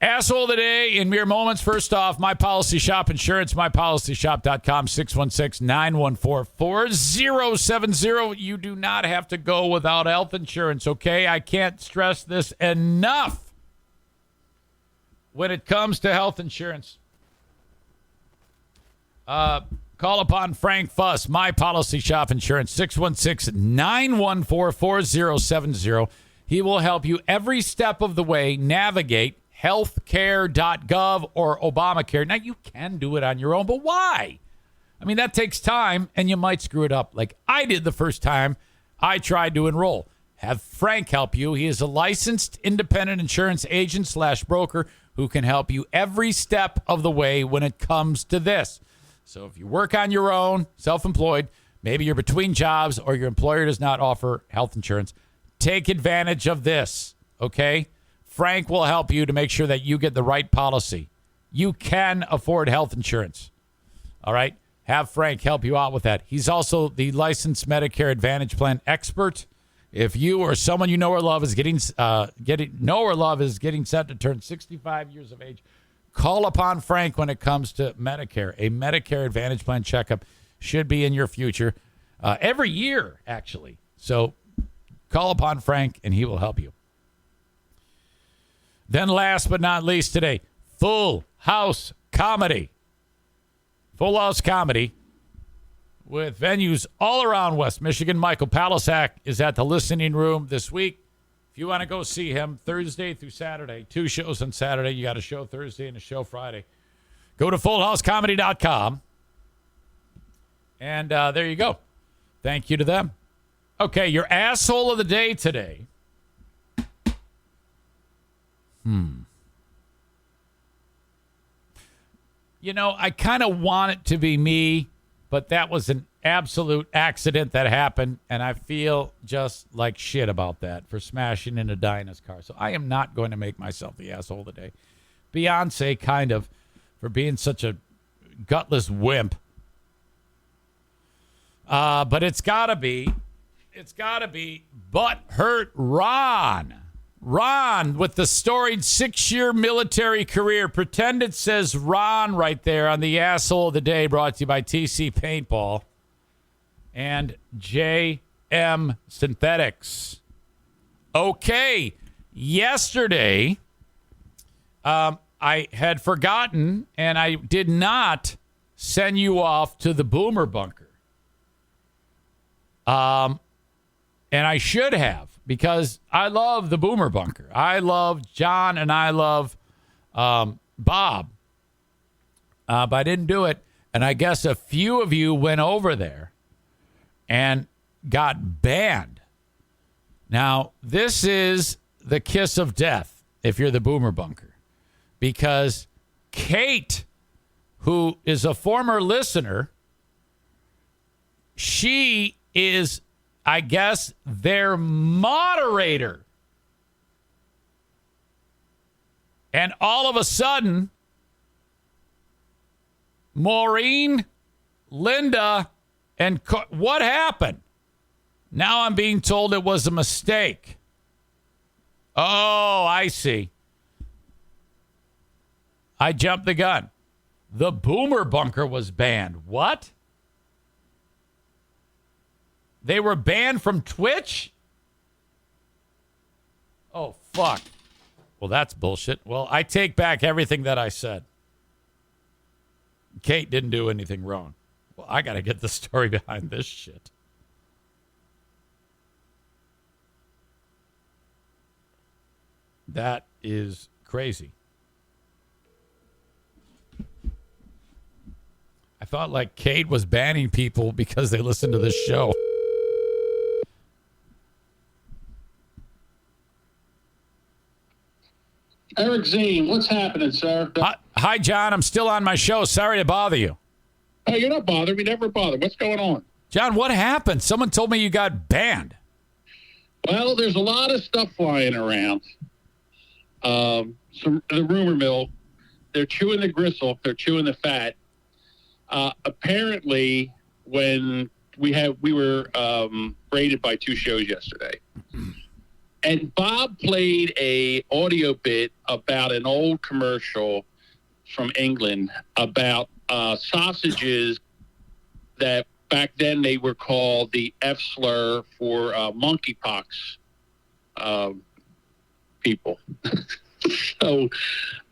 Asshole of the day in mere moments. First off, My Policy Shop Insurance, mypolicyshop.com, 616-914-4070. You do not have to go without health insurance, okay? I can't stress this enough when it comes to health insurance. Call upon Frank Fuss, My Policy Shop Insurance, 616-914-4070. He will help you every step of the way navigate healthcare.gov or Obamacare. Now, you can do it on your own, but why? I mean, that takes time, and you might screw it up like I did the first time I tried to enroll. Have Frank help you. He is a licensed independent insurance agent / broker who can help you every step of the way when it comes to this. So if you work on your own, self-employed, maybe you're between jobs or your employer does not offer health insurance, take advantage of this, okay? Frank will help you to make sure that you get the right policy. You can afford health insurance, all right? Have Frank help you out with that. He's also the licensed Medicare Advantage Plan expert. If you or someone you know or love is getting set to turn 65 years of age, call upon Frank when it comes to Medicare. A Medicare Advantage Plan checkup should be in your future every year, actually. So call upon Frank, and he will help you. Then last but not least today, Full House Comedy. Full House Comedy with venues all around West Michigan. Michael Palisak is at the Listening Room this week. If you want to go see him Thursday through Saturday, 2 shows on Saturday. You got a show Thursday and a show Friday. Go to fullhousecomedy.com. And there you go. Thank you to them. Okay, your asshole of the day today. You know, I kind of want it to be me, but that was an absolute accident that happened, and I feel just like shit about that for smashing into Dinah's car. So I am not going to make myself the asshole of the day. Beyonce, kind of, for being such a gutless wimp. But it's got to be Butthurt Ron. Ron, with the storied 6-year military career. Pretend it says Ron right there on the asshole of the day, brought to you by TC Paintball and JM Synthetics. Okay, yesterday, I had forgotten, and I did not send you off to the Boomer Bunker. And I should have, because I love the Boomer Bunker. I love John and I love Bob. But I didn't do it. And I guess a few of you went over there and got banned. Now, this is the kiss of death if you're the Boomer Bunker. Because Kate, who is a former listener, she is, I guess, their moderator. And all of a sudden, Maureen, Linda, and what happened? Now I'm being told it was a mistake. Oh, I see. I jumped the gun. The Boomer Bunker was banned. What? They were banned from Twitch? Oh, fuck. Well, that's bullshit. Well, I take back everything that I said. Kate didn't do anything wrong. Well, I got to get the story behind this shit. That is crazy. I thought like Kate was banning people because they listened to this show. Eric Zane, what's happening, sir? Hi, John. I'm still on my show. Sorry to bother you. Oh, you're not bothered. We never bother. What's going on? John, what happened? Someone told me you got banned. Well, there's a lot of stuff flying around. The rumor mill, they're chewing the gristle. They're chewing the fat. Apparently, when we were raided by 2 shows yesterday. And Bob played a audio bit about an old commercial from England about sausages that back then they were called the F slur for monkeypox people. So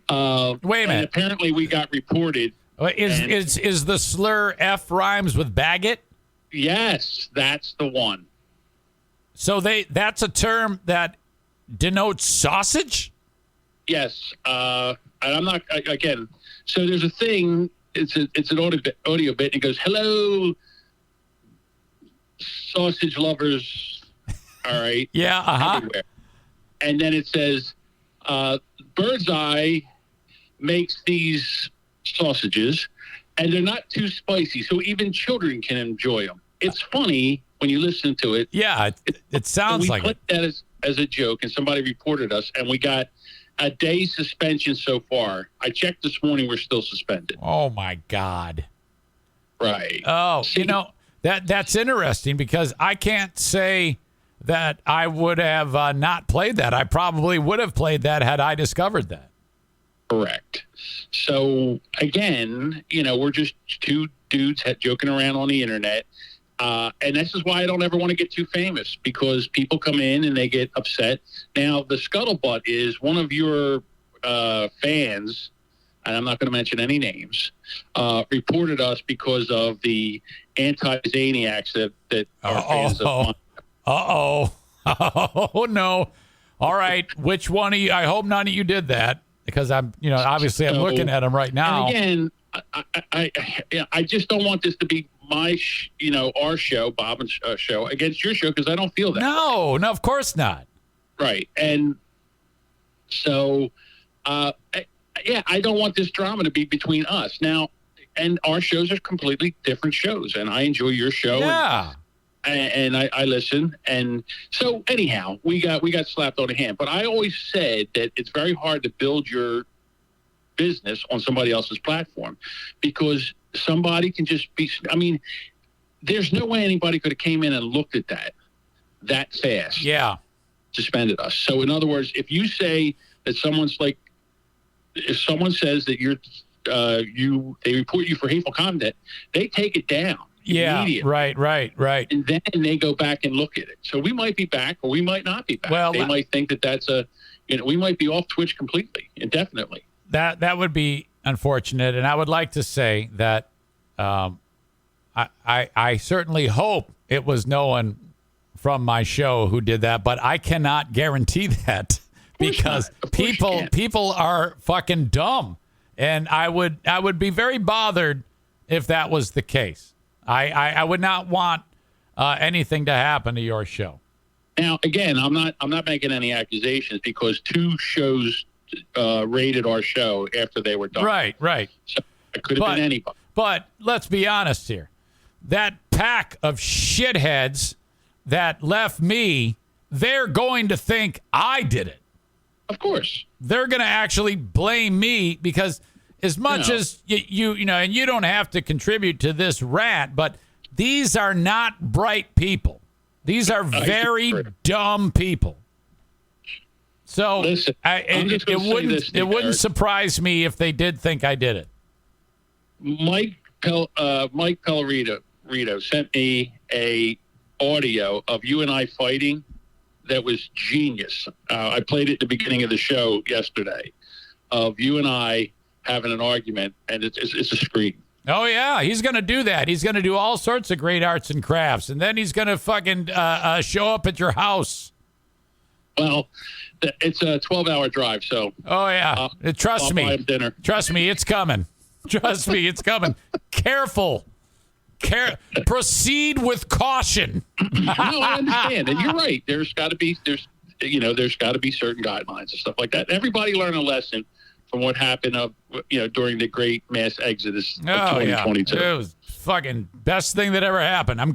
wait a minute. Apparently we got reported. Is the slur F rhymes with baguette? Yes, that's the one. So that's a term that denotes sausage? Yes. And I'm not, again, so there's a thing, it's an audio bit, and it goes, hello, sausage lovers. All right. Yeah, everywhere. And then it says, Birdseye makes these sausages, and they're not too spicy, so even children can enjoy them. It's funny when you listen to it. Yeah, it sounds like it. We put that as a joke, and somebody reported us, and we got a day suspension so far. I checked this morning; we're still suspended. Oh my God! Right. Oh, that's interesting because I can't say that I would have not played that. I probably would have played that had I discovered that. Correct. So again, we're just 2 dudes joking around on the internet. And this is why I don't ever want to get too famous, because people come in and they get upset. Now, the scuttlebutt is one of your fans, and I'm not going to mention any names, reported us because of the anti-Zaniacs that are fans of. Oh, no. All right. Which one of you? I hope none of you did that, because I'm obviously I'm looking at them right now. And again, I just don't want this to be my, our show, Bob and show against your show, because I don't feel that. No, of course not. Right. And so, I don't want this drama to be between us now. And our shows are completely different shows, and I enjoy your show. Yeah. And I listen. And so anyhow, we got slapped on the hand, but I always said that it's very hard to build your business on somebody else's platform, because somebody can just be, there's no way anybody could have came in and looked at that fast. Yeah. Suspended us. So in other words, if you say that if someone says that they report you for hateful content, they take it down. Yeah. Right. And then they go back and look at it. So we might be back, or we might not be back. Well, they might think that that's we might be off Twitch completely, indefinitely. That would be unfortunate, and I would like to say that I certainly hope it was no one from my show who did that, but I cannot guarantee that, because people are fucking dumb, and I would be very bothered if that was the case. I would not want anything to happen to your show. Now, again, I'm not making any accusations, because 2 shows rated our show after they were done. Right. So it could have been anybody. But let's be honest here. That pack of shitheads that left me, they're going to think I did it. Of course. They're going to actually blame me, because as much as you and you don't have to contribute to this rant, but these are not bright people. These are very dumb people. So Listen, it wouldn't surprise me if they did think I did it. Mike Pellerito sent me a audio of you and I fighting that was genius. I played it at the beginning of the show yesterday of you and I having an argument, and it's a scream. Oh, yeah, he's going to do that. He's going to do all sorts of great arts and crafts, and then he's going to fucking show up at your house. Well, it's a 12-hour drive, so... Oh, yeah. Trust me. I'll buy him dinner. Trust me, it's coming. Trust me, it's coming. Careful. Proceed with caution. No, I understand, and you're right. There's got to be certain guidelines and stuff like that. Everybody learned a lesson from what happened during the great mass exodus of 2022. Yeah. It was fucking best thing that ever happened. I am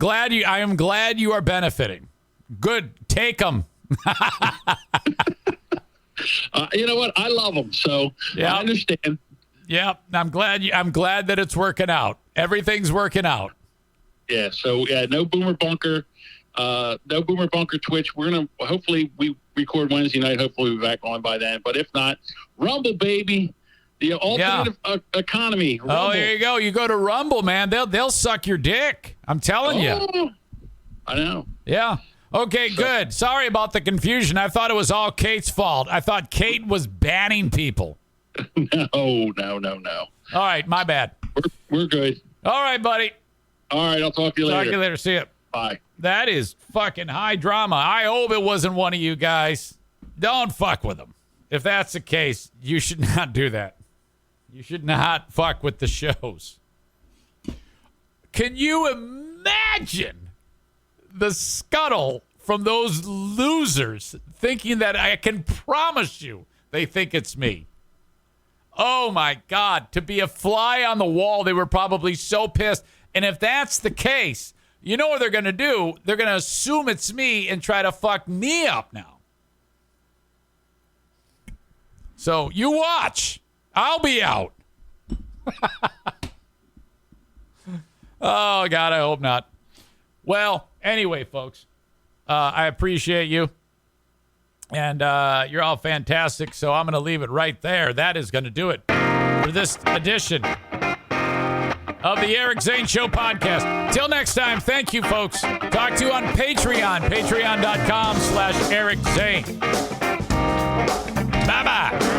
glad you are benefiting. Good. Take them. You know what? I love them, so I understand. Yeah, I'm glad that it's working out. Everything's working out. Yeah. So no Boomer Bunker, Twitch. We're gonna hopefully we record Wednesday night. Hopefully we'll be back on by then. But if not, Rumble, baby, the alternative economy. Rumble. Oh, there you go. You go to Rumble, man. They'll suck your dick. I'm telling you. I know. Yeah. Okay, good. Sorry about the confusion. I thought it was all Kate's fault. I thought Kate was banning people. No. All right, my bad. We're good. All right, buddy. All right, I'll talk to you later. Talk to you later. See ya. Bye. That is fucking high drama. I hope it wasn't one of you guys. Don't fuck with them. If that's the case, you should not do that. You should not fuck with the shows. Can you imagine the scuttle from those losers thinking that I can promise you they think it's me? Oh, my God. To be a fly on the wall, they were probably so pissed. And if that's the case, you know what they're going to do? They're going to assume it's me and try to fuck me up now. So you watch. I'll be out. Oh, God, I hope not. Well, anyway, folks, I appreciate you. And you're all fantastic, so I'm going to leave it right there. That is going to do it for this edition of the Eric Zane Show Podcast. Till next time, thank you, folks. Talk to you on Patreon, patreon.com/Eric Zane. Bye-bye.